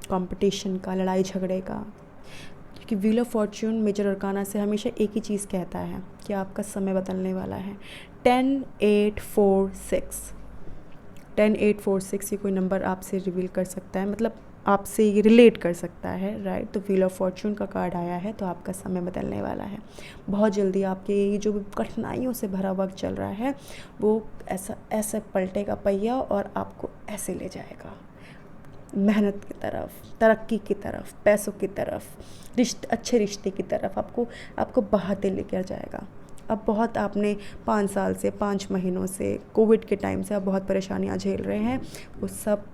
कंपटीशन का, लड़ाई झगड़े का। क्योंकि wheel of fortune major arcana से हमेशा एक ही चीज़ कहता है कि आपका समय बदलने वाला है। 10 8 4 6 10 8 4 6 ये कोई नंबर आपसे रिवील कर सकता है, मतलब आपसे ये रिलेट कर सकता है, राइट। तो व्हील ऑफ फॉर्च्यून का कार्ड आया है, तो आपका समय बदलने वाला है। बहुत जल्दी आपके ये जो कठिनाइयों से भरा वक्त चल रहा है वो ऐसा पलटेगा पहिया और आपको ऐसे ले जाएगा मेहनत की तरफ, तरक्की की तरफ, पैसों की तरफ, अच्छे रिश्ते की तरफ आपको बहाते लेकर जाएगा। अब बहुत आपने 5 साल से, 5 महीनों से, कोविड के टाइम से आप बहुत परेशानियां झेल रहे हैं, वो सब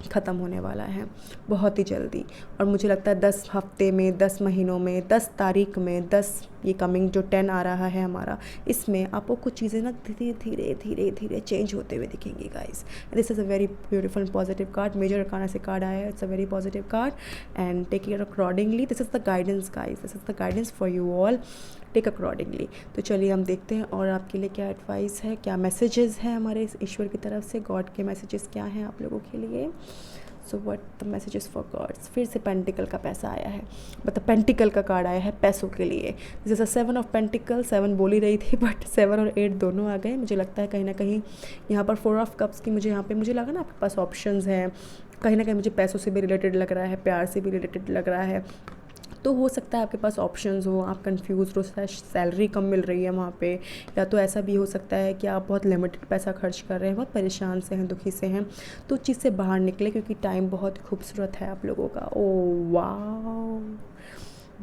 ख़त्म होने वाला है बहुत ही जल्दी। और मुझे लगता है 10 हफ्ते में, 10 महीनों में, 10 तारीख में, 10 ये कमिंग जो 10 आ रहा है हमारा, इसमें आपको कुछ चीज़ें ना धीरे धीरे धीरे धीरे चेंज होते हुए दिखेंगी guys. This is a very beautiful positive card. Major arcana से कार्ड आया है, it's a very positive card and take care accordingly. This is the guidance guys, this is the guidance for you all, take accordingly. तो चलिए हम देखते हैं और आपके लिए क्या एडवाइस है, क्या मैसेजेस हैं हमारे ईश्वर की तरफ से, गॉड के मैसेजेस क्या हैं आप लोगों के लिए। So what the messages for gods. फिर से पेंटिकल का पैसा आया है, मतलब पेंटिकल का कार्ड आया है पैसों के लिए। जैसे 7 ऑफ पेंटिकल, 7 बोली रही थी बट 7 और 8 दोनों आ गए। मुझे लगता है कहीं ना कहीं यहाँ पर 4 ऑफ कप्स की मुझे यहाँ पे मुझे लगा ना आपके पास ऑप्शंस हैं, कहीं ना कहीं मुझे पैसों से भी रिलेटेड लग रहा है, प्यार से भी रिलेटेड लग रहा है। तो हो सकता है आपके पास ऑप्शंस हो, आप कंफ्यूज हो, सैलरी कम मिल रही है वहाँ पे, या तो ऐसा भी हो सकता है कि आप बहुत लिमिटेड पैसा खर्च कर रहे हैं, बहुत परेशान से हैं, दुखी से हैं। तो उस चीज़ से बाहर निकले क्योंकि टाइम बहुत खूबसूरत है आप लोगों का। Oh wow,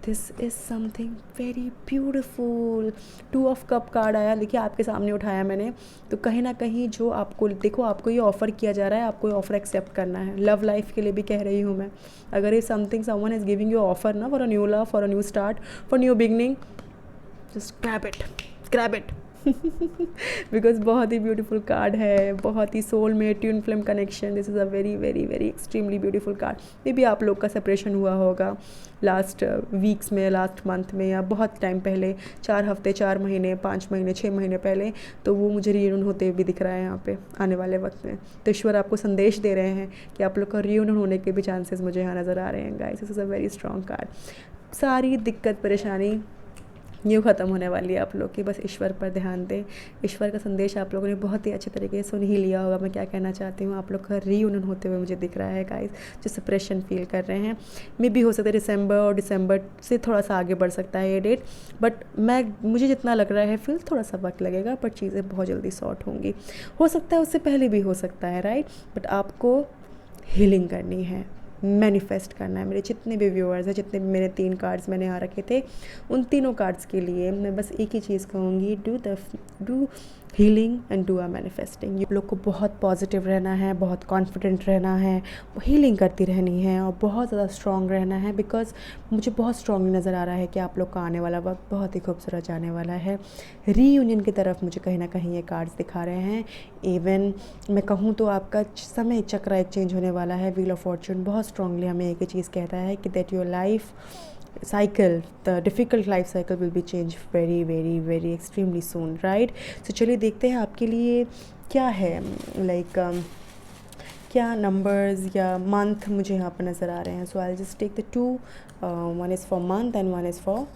this is something very beautiful. 2 of cup card आया, देखिए आपके सामने उठाया मैंने। तो कहीं ना कहीं जो आपको देखो, आपको ये ऑफ़र किया जा रहा है, आपको ये ऑफ़र एक्सेप्ट करना है। लव लाइफ के लिए भी कह रही हूँ मैं, अगर ये something someone is giving you offer ना for a new love, for a new start, for new beginning, just grab it because बहुत ही ब्यूटीफुल कार्ड है, बहुत ही सोल में twin flame connection. This is a very very very extremely beautiful card. Maybe आप लोग का separation हुआ होगा लास्ट वीक्स में, लास्ट मंथ में, या बहुत टाइम पहले, 4 हफ्ते, 4 महीने, 5 महीने, 6 महीने पहले। तो वो मुझे रियूनियन होते हुए भी दिख रहा है यहाँ पे आने वाले वक्त में। तो ईश्वर आपको संदेश दे रहे हैं कि आप लोग का रियूनियन होने के भी चांसेस मुझे यहाँ नज़र आ रहे हैं guys. This is a very strong card. सारी दिक्कत परेशानी यूँ ख़त्म होने वाली है आप लोग की। बस ईश्वर पर ध्यान दें। ईश्वर का संदेश आप लोगों ने बहुत ही अच्छे तरीके से सुन ही लिया होगा मैं क्या कहना चाहती हूँ। आप लोग का रीयूनियन होते हुए मुझे दिख रहा है गाइस, जो सेपरेशन फील कर रहे हैं। मे भी हो सकता है दिसंबर, और दिसंबर से थोड़ा सा आगे बढ़ सकता है ये डेट, बट मुझे जितना लग रहा है फील थोड़ा सा वक्त लगेगा, बट चीज़ें बहुत जल्दी सॉर्ट होंगी। हो सकता है उससे पहले भी हो सकता है, राइट। बट आपको हीलिंग करनी है, मैनिफेस्ट करना है। मेरे जितने भी व्यूअर्स हैं, जितने भी मेरे 3 कार्ड्स मैंने यहाँ रखे थे, उन तीनों कार्ड्स के लिए मैं बस एक ही चीज़ कहूँगी, do healing and do a manifesting. ये लोग को बहुत पॉजिटिव रहना है, बहुत कॉन्फिडेंट रहना है, हीलिंग करती रहनी है और बहुत ज़्यादा स्ट्रॉन्ग रहना है, बिकॉज मुझे बहुत स्ट्रॉन्ग नज़र आ रहा है कि आप लोग का आने वाला वक्त बहुत ही खूबसूरत जाने वाला है। रीयूनियन की तरफ मुझे कहीं ना कहीं ये कार्ड्स दिखा रहे हैं। इवन मैं कहूँ तो आपका समय चक्र एक चेंज होने वाला है। व्हील ऑफ फॉर्चून बहुत स्ट्रांगली हमें एक ही चीज़ कहता है कि that your life cycle, the difficult life cycle will be changed very very very extremely soon, right? So चलिए देखते हैं आपके लिए क्या है, लाइक क्या नंबर्स या मंथ मुझे यहाँ पर नज़र आ रहे हैं। So I just take the 2, one is for month and one is for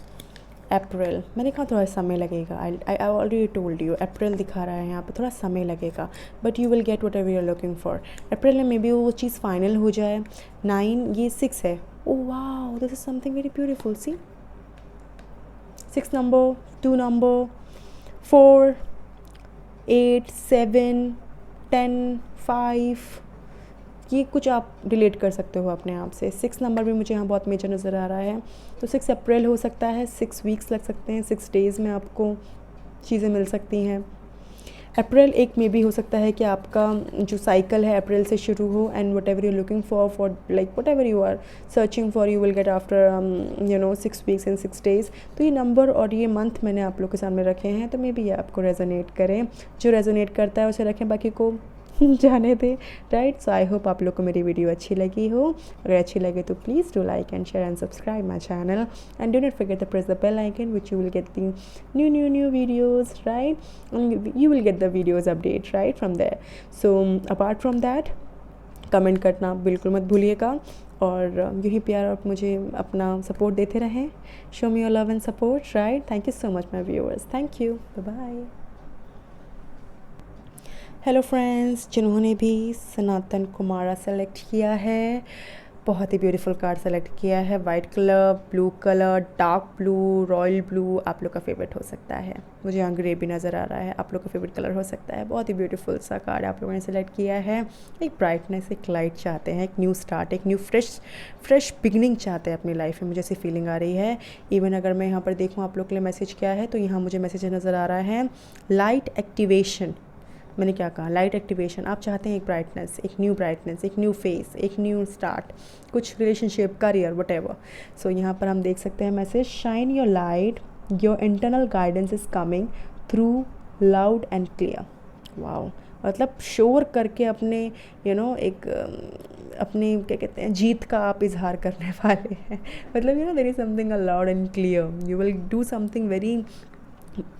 April. मैंने कहा थोड़ा समय लगेगा, I already told you, April दिखा रहा है यहाँ पे, थोड़ा समय लगेगा, but you will get whatever you are looking for. April में मे बी वो चीज़ फाइनल हो जाए। 9, ये 6 है। Oh wow, this is something very beautiful. See 6 number, 2 number, 4, 8, 7, 10, 5, ये कुछ आप रिलेट कर सकते हो अपने आप से। 6 नंबर भी मुझे यहाँ बहुत मेजर नज़र आ रहा है। तो 6 अप्रैल हो सकता है, 6 वीक्स लग सकते हैं, 6 डेज़ में आपको चीज़ें मिल सकती हैं। अप्रैल एक में भी हो सकता है कि आपका जो साइकिल है अप्रैल से शुरू हो, and whatever you looking for like whatever you are searching for you will get after 6 weeks and 6 days. तो ये नंबर और ये मंथ मैंने आप लोग के सामने रखे हैं, तो मे बी ये आपको रेजोनेट करें। जो रेजोनेट करता है उसे रखें, बाकी को जाने दे, राइट। सो आई होप आप लोग को मेरी वीडियो अच्छी लगी हो। अगर अच्छी लगे तो please do like and share and subscribe my channel, and do not forget to press the bell icon which you will get the new videos, right, and you will get the videos update right from there. So apart from that, comment करना बिल्कुल मत भूलिएगा, और यही प्यार और मुझे अपना सपोर्ट देते रहें। Show me your love and support, right. Thank you so much my viewers, thank you, bye bye. Hello friends, जिन्होंने भी सनातन कुमारा सेलेक्ट किया है, बहुत ही ब्यूटीफुल कार्ड सेलेक्ट किया है। White colour, blue colour, dark blue, royal blue आप लोग का फेवरेट हो सकता है। मुझे यहाँ ग्रे भी नज़र आ रहा है, आप लोग का फेवरेट कलर हो सकता है। बहुत ही ब्यूटीफुल सा कार्ड आप लोगों ने सेलेक्ट किया है। एक ब्राइटनेस, एक लाइट चाहते हैं, एक न्यू स्टार्ट, एक न्यू फ्रेश बिगनिंग चाहते हैं अपनी लाइफ में, मुझे ऐसी फीलिंग आ रही है। इवन अगर मैं यहाँ पर देखूँ आप लोग के लिए मैसेज क्या है, तो यहाँ मुझे मैसेज नज़र आ रहा है लाइट एक्टिवेशन। मैंने क्या कहा, लाइट एक्टिवेशन। आप चाहते हैं एक ब्राइटनेस, एक न्यू फेस, एक न्यू स्टार्ट, कुछ रिलेशनशिप, करियर, वट एवर। सो यहाँ पर हम देख सकते हैं message, shine your light, your internal guidance is coming through loud and clear. Wow, मतलब शोर करके अपने एक अपने क्या कहते हैं, जीत का आप इजहार करने वाले हैं। मतलब there is something loud and clear, you will do something very,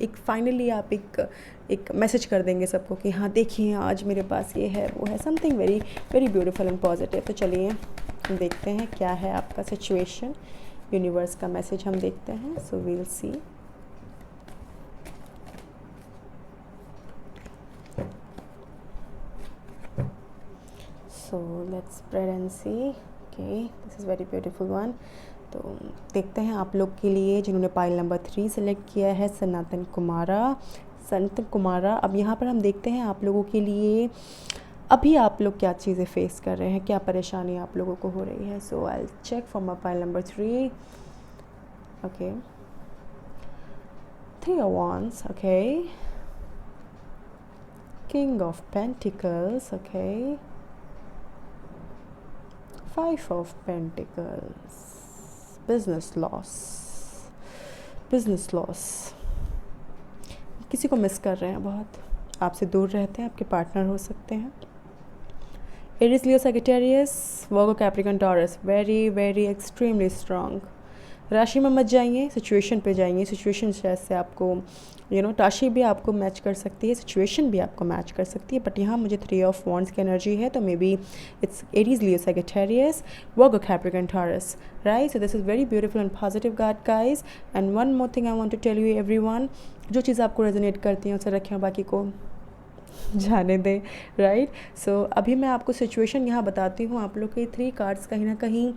एक फाइनली आप एक मैसेज कर देंगे सबको कि हाँ देखिए आज मेरे पास ये है, वो है, something very very beautiful and positive. तो चलिए देखते हैं क्या है आपका सिचुएशन, यूनिवर्स का मैसेज हम देखते हैं। So we'll see. So let's spread and see. Okay, this is very beautiful one. तो देखते हैं आप लोग के लिए जिन्होंने पाइल नंबर 3 सेलेक्ट किया है, सनातन कुमारा। अब यहाँ पर हम देखते हैं आप लोगों के लिए अभी आप लोग क्या चीज़ें फेस कर रहे हैं, क्या परेशानी आप लोगों को हो रही है। So I check for my pile number 3। Okay, 3 of Wands, okay, King of Pentacles, okay, 5 of Pentacles, business loss. किसी को मिस कर रहे हैं बहुत, आपसे दूर रहते हैं, आपके पार्टनर हो सकते हैं। Aries, Leo, Sagittarius, Virgo, Capricorn, Taurus, very very extremely strong, राशि में मत जाइए, सिचुएशन पे जाइए। सिचुएशन जैसे आपको राशि भी आपको मैच कर सकती है, सिचुएशन भी आपको मैच कर सकती है, बट यहाँ मुझे 3 ऑफ वॉन्ड्स की एनर्जी है, तो maybe it's Aries, Leo, Sagittarius, Virgo, Capricorn, Taurus, right. So this is very beautiful and positive card guys. And one more thing I want to tell you everyone, जो चीज़ आपको resonate करती हैं उसे रखें, बाकी को जाने दें, राइट। सो अभी मैं आपको सिचुएशन यहाँ बताती हूँ। आप लोग के 3 कार्ड्स कहीं ना कहीं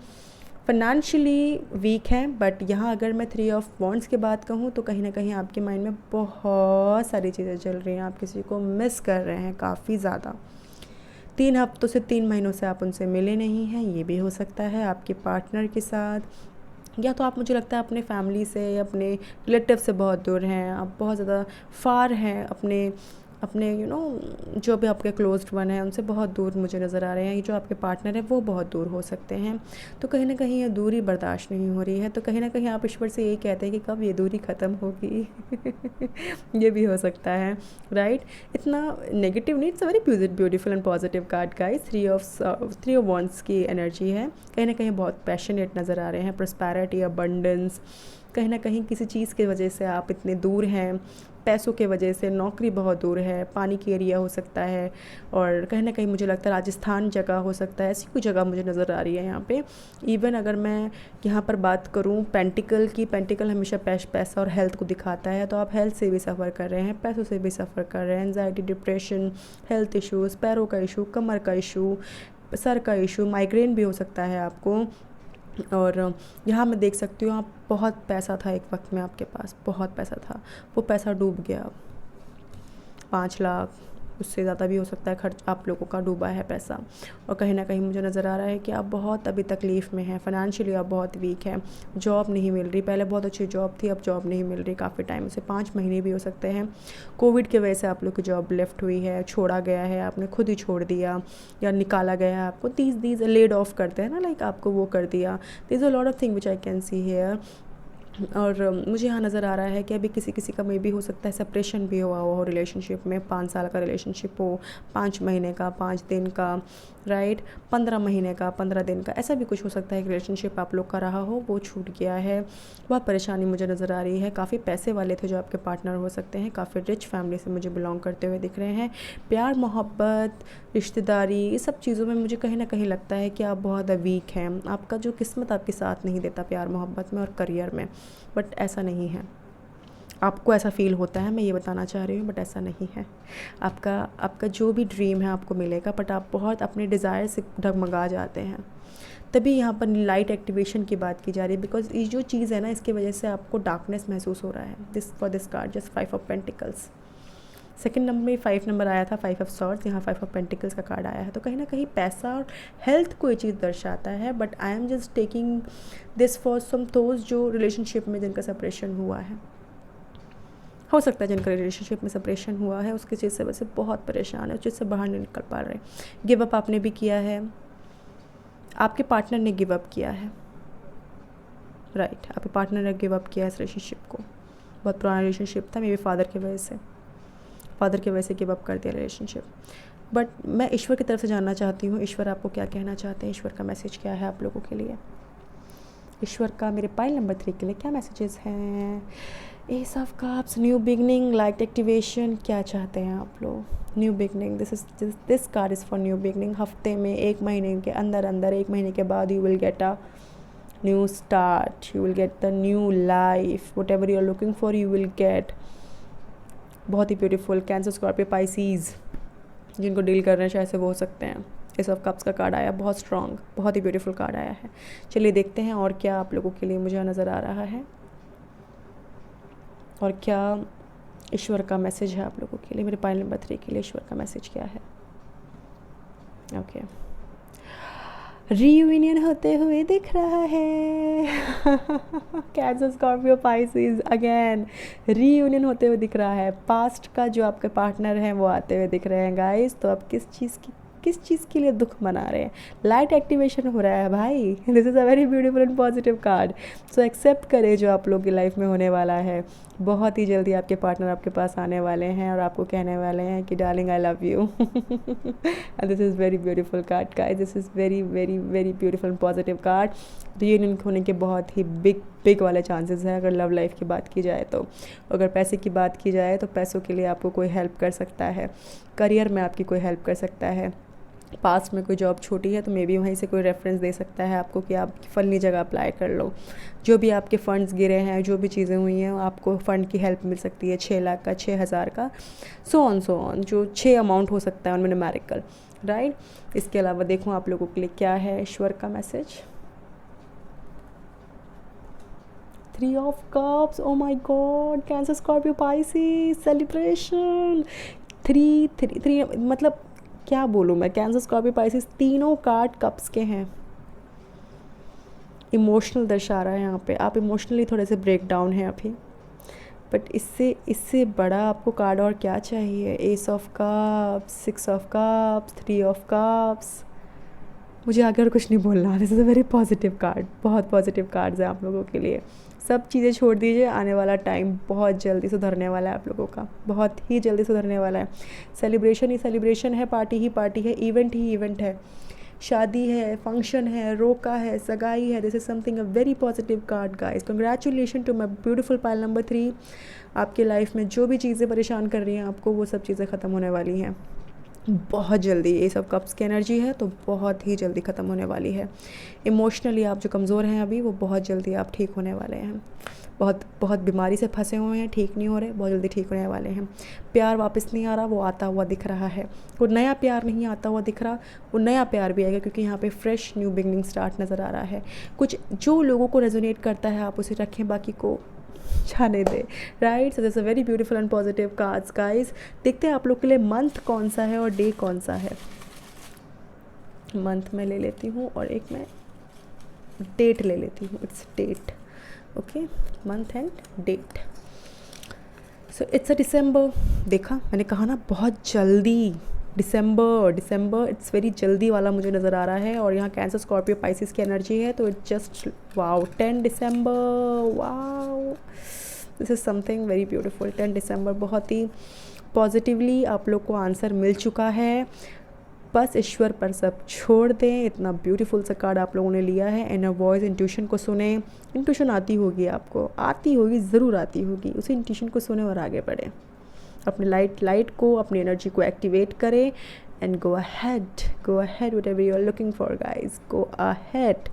फाइनेंशियली वीक हैं, बट यहाँ अगर मैं 3 ऑफ वॉन्ड्स की बात कहूँ तो कहीं ना कहीं आपके माइंड में बहुत सारी चीज़ें चल रही हैं, आप किसी को मिस कर रहे हैं काफ़ी ज़्यादा। 3 हफ्तों से 3 महीनों से आप उनसे मिले नहीं हैं, ये भी हो सकता है आपके पार्टनर के साथ, या तो आप, मुझे लगता है, अपने फैमिली से, अपने रिलेटिव से बहुत दूर हैं, आप बहुत ज़्यादा फार हैं अपने अपने जो भी आपके क्लोज्ड वन है उनसे बहुत दूर मुझे नज़र आ रहे हैं। ये जो आपके पार्टनर है वो बहुत दूर हो सकते हैं, तो कहीं ना कहीं ये दूरी बर्दाश्त नहीं हो रही है, तो कहीं ना कहीं आप ईश्वर से यही कहते हैं कि कब ये दूरी ख़त्म होगी। ये भी हो सकता है, राइट। इतना नेगेटिव नहीं, it's a very beautiful and positive card guys. 3 of wands की एनर्जी है, कहीं ना कहीं बहुत पैशनेट नज़र आ रहे हैं, प्रॉस्पेरिटी, अबंडेंस, कहीं ना कहीं किसी चीज़ की वजह से आप इतने दूर हैं, पैसों के वजह से, नौकरी बहुत दूर है, पानी की एरिया हो सकता है, और कहीं ना कहीं मुझे लगता है राजस्थान जगह हो सकता है, ऐसी कोई जगह मुझे नज़र आ रही है यहाँ पे। इवन अगर मैं यहाँ पर बात करूँ पेंटिकल की, पेंटिकल हमेशा पैसा और हेल्थ को दिखाता है, तो आप हेल्थ से भी सफ़र कर रहे हैं, पैसों से भी सफ़र कर रहे हैं, एंजाइटी, डिप्रेशन, हेल्थ इशूज़, पैरों का इशू, कमर का इशू, सर का इशू, माइग्रेन भी हो सकता है आपको। और यहाँ मैं देख सकती हूँ, आप, बहुत पैसा था एक वक्त में आपके पास, बहुत पैसा था, वो पैसा डूब गया। 5 लाख, उससे ज़्यादा भी हो सकता है खर्च आप लोगों का डूबा है पैसा, और कहीं ना कहीं मुझे नज़र आ रहा है कि आप बहुत अभी तकलीफ़ में हैं, फाइनेंशियली आप बहुत वीक हैं, जॉब नहीं मिल रही, पहले बहुत अच्छी जॉब थी, अब जॉब नहीं मिल रही काफ़ी टाइम से, 5 महीने भी हो सकते हैं। कोविड की वजह से आप लोग की जॉब लेफ्ट हुई है, छोड़ा गया है, आपने खुद ही छोड़ दिया, या निकाला गया है आपको, दीज लेड ऑफ करते हैं ना, लाइक आपको वो कर दिया। This a lot of thing which I can see here. और मुझे यहाँ नज़र आ रहा है कि अभी किसी किसी का मे भी हो सकता है सेपरेशन भी हुआ हो रिलेशनशिप में, 5 साल का रिलेशनशिप हो, 5 महीने का, 5 दिन का, राइट, 15 महीने का, 15 दिन का, ऐसा भी कुछ हो सकता है कि रिलेशनशिप आप लोग का रहा हो, वो छूट गया है। बहुत परेशानी मुझे नज़र आ रही है, काफ़ी पैसे वाले थे जो आपके पार्टनर हो सकते हैं, काफ़ी रिच फैमिली से मुझे बिलोंग करते हुए दिख रहे हैं। प्यार, मोहब्बत, रिश्तेदारी, ये सब चीज़ों में मुझे कहीं ना कहीं लगता है कि आप बहुत वीक हैं, आपका जो किस्मत आपके साथ नहीं देता प्यार मोहब्बत में और करियर में, बट ऐसा नहीं है। आपको ऐसा फ़ील होता है, मैं ये बताना चाह रही हूँ, बट ऐसा नहीं है। आपका जो भी ड्रीम है आपको मिलेगा, बट आप बहुत अपने डिज़ायर से डगमगा जाते हैं, तभी यहाँ पर लाइट एक्टिवेशन की बात की जा रही है, बिकॉज ये जो चीज़ है ना, इसकी वजह से आपको डार्कनेस महसूस हो रहा है। This card just 5 of pentacles, second number में 5 नंबर आया था, 5 ऑफ सॉर्ड्स, यहाँ 5 ऑफ पेंटिकल्स का कार्ड आया है, तो कहीं ना कहीं पैसा और हेल्थ को ये चीज़ दर्शाता है। But I am just taking this for some दोस्त जो रिलेशनशिप में जिनका सेपरेशन हुआ है, हो सकता है जिनका रिलेशनशिप में सेपरेशन हुआ है, उसकी चीज़ से वैसे बहुत परेशान है, उस चीज़ से बाहर नहीं निकल पा रहे। गिव अप आपने भी किया है, आपके पार्टनर ने गिव अप किया है, राइट, आपके पार्टनर ने गिव अप किया है इस रिलेशनशिप को। बहुत पुराना रिलेशनशिप था, मे बी फादर की वजह से गिव अप कर दिया रिलेशनशिप। बट मैं ईश्वर की तरफ से जानना चाहती हूँ, ईश्वर आपको क्या कहना चाहते हैं, ईश्वर का मैसेज क्या है आप लोगों के लिए, ईश्वर का मेरे पाइल नंबर 3 के लिए क्या मैसेजेस हैं। Ace of cups, new beginning, light activation, क्या चाहते हैं आप लोग, new beginning, this card is for new beginning. हफ्ते में, 1 महीने के अंदर 1 महीने के बाद you will get a new start, you will get the new life, whatever you are looking for you will get. बहुत ही ब्यूटीफुल, कैंसर, स्कॉर्पियो, पाइसीज़ जिनको डील कर रहे हैं शायद से वो हो सकते हैं। एस ऑफ कप्स का कार्ड आया, बहुत स्ट्रॉन्ग, बहुत ही ब्यूटीफुल कार्ड आया है। चलिए देखते हैं और क्या आप लोगों के लिए मुझे नज़र आ रहा है, और क्या ईश्वर का मैसेज है आप लोगों के लिए। मेरे पाइल नंबर 3 के लिए ईश्वर का मैसेज क्या है। ओके, रीयूनियन होते हुए दिख रहा है। Cancer, Scorpio, Pisces, again reunion होते हुए दिख रहा है। पास्ट का जो आपके पार्टनर हैं वो आते हुए दिख रहे हैं गाइस। तो अब किस चीज़ की किस चीज़ के लिए दुख मना रहे हैं? लाइट एक्टिवेशन हो रहा है भाई। This is a very beautiful and positive card. So accept करें जो आप लोग की लाइफ में होने वाला है। बहुत ही जल्दी आपके पार्टनर आपके पास आने वाले हैं और आपको कहने वाले हैं कि darling I love you. And this is very beautiful card guys, this is very very very beautiful and positive card. Reunion होने के बहुत ही बिग वाले चांसेस हैं अगर लव लाइफ की बात की जाए तो। अगर पैसे की बात की जाए तो पैसों के लिए आपको कोई हेल्प कर सकता है, करियर में आपकी कोई हेल्प कर सकता है, पास्ट में कोई जॉब छोटी है तो मे बी वहीं से कोई रेफरेंस दे सकता है आपको कि आप फलनी जगह अप्लाई कर लो। जो भी आपके फ़ंड्स गिरे हैं, जो भी चीज़ें हुई हैं, आपको फ़ंड की हेल्प मिल सकती है, 6 लाख का, 6,000 का, सो ऑन जो 6 अमाउंट हो सकता है उनमें न्यूमेरिकल, राइट। इसके अलावा देखूँ आप लोगों के लिए क्या है ईश्वर का message. 3 of cups, oh my God, cancer, Scorpio, Pisces, celebration. 3 मतलब क्या बोलूँ मैं, कैंसर, स्कॉर्पियो, पाइसिस, तीनों कार्ड कप्स के हैं। इमोशनल दर्शा रहा है यहाँ पे, आप इमोशनली थोड़े से ब्रेक डाउन हैं अभी, बट इससे बड़ा आपको कार्ड और क्या चाहिए। S of cups, 6 of cups, 3 of cups. मुझे आगे और कुछ नहीं बोलना। This is a very positive card, बहुत पॉजिटिव कार्ड्स हैं आप लोगों के लिए। सब चीज़ें छोड़ दीजिए, आने वाला टाइम बहुत जल्दी सुधरने वाला है आप लोगों का, बहुत ही जल्दी सुधरने वाला है। सेलिब्रेशन ही सेलिब्रेशन है, पार्टी ही पार्टी है, इवेंट ही इवेंट है, शादी है, फंक्शन है, रोका है, सगाई है। This is something a very positive card guys. Congratulation to my beautiful pile number 3। आपके लाइफ में जो भी चीज़ें परेशान कर रही हैं आपको, वो सब चीज़ें ख़त्म होने वाली हैं बहुत जल्दी। ये सब कप्स की एनर्जी है तो बहुत ही जल्दी ख़त्म होने वाली है। इमोशनली आप जो कमज़ोर हैं अभी, वो बहुत जल्दी आप ठीक होने वाले हैं। बहुत बीमारी से फंसे हुए हैं, ठीक नहीं हो रहे, बहुत जल्दी ठीक होने वाले हैं। प्यार वापस नहीं आ रहा, वो आता हुआ दिख रहा है। वो नया प्यार नहीं आता हुआ दिख रहा, वो नया प्यार भी आएगा, क्योंकि यहाँ पे फ्रेश न्यू बिगनिंग स्टार्ट नज़र आ रहा है। कुछ जो लोगों को रेजोनेट करता है आप उसे रखें, बाकी को जाने दे, right. So this a very beautiful and positive cards guys. देखते हैं आप लोग के लिए मंथ कौन सा है और डे कौन सा है। मंथ में ले लेती हूँ और एक मैं डेट ले लेती हूँ। It's date, okay, month and date. So it's a December. देखा, मैंने कहा ना बहुत जल्दी। दिसंबर इट्स वेरी जल्दी वाला मुझे नज़र आ रहा है। और यहाँ कैंसर, स्कॉर्पियो, पाइसिस की एनर्जी है, तो it just wow, 10 December, wow, this is something very beautiful. 10 दिसंबर बहुत ही पॉजिटिवली आप लोग को आंसर मिल चुका है। बस ईश्वर पर सब छोड़ दें। इतना ब्यूटीफुल सा कार्ड आप लोगों ने लिया है। इनर वॉइस, इंट्यूशन को सुने। इंट्यूशन आती होगी आपको, आती होगी, ज़रूर आती होगी। उसी इंट्यूशन को सुने और आगे बढ़ें। अपने लाइट को, अपनी एनर्जी को एक्टिवेट करें and go ahead whatever you're looking for guys, go ahead।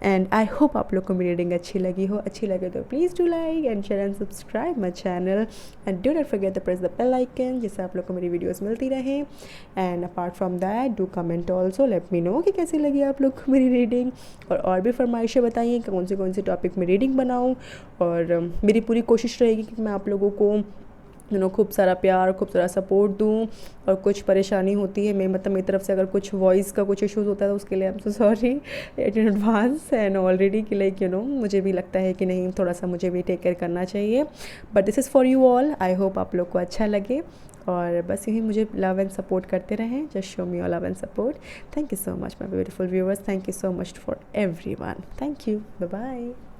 and I hope आप लोग को मेरी रीडिंग अच्छी लगी हो। अच्छी लगे तो please do like and share and subscribe my channel and do not forget the press the bell icon, जिससे आप लोग को मेरी वीडियोस मिलती रहे। And apart from that do comment also, let me know कि कैसी लगी आप लोग को मेरी रीडिंग। और भी फरमाइशें बताइए कौन से टॉपिक में रीडिंग बनाऊँ। और मेरी पूरी कोशिश रहेगी कि मैं आप लोगों को खूब सारा प्यार, खूब सारा सपोर्ट दूँ। और कुछ परेशानी होती है मेरी तरफ से, अगर कुछ वॉइस का कुछ इश्यूज़ होता है तो उसके लिए I am so sorry in advance and already कि लाइक मुझे भी लगता है कि नहीं, थोड़ा सा मुझे भी टेक केयर करना चाहिए। But this is for you all. I hope आप लोग को अच्छा लगे और बस यूँ ही मुझे लव एंड सपोर्ट करते रहें। Just show me your love and support. Thank you so much my beautiful viewers, thank you so much for everyone. Thank you, bye bye.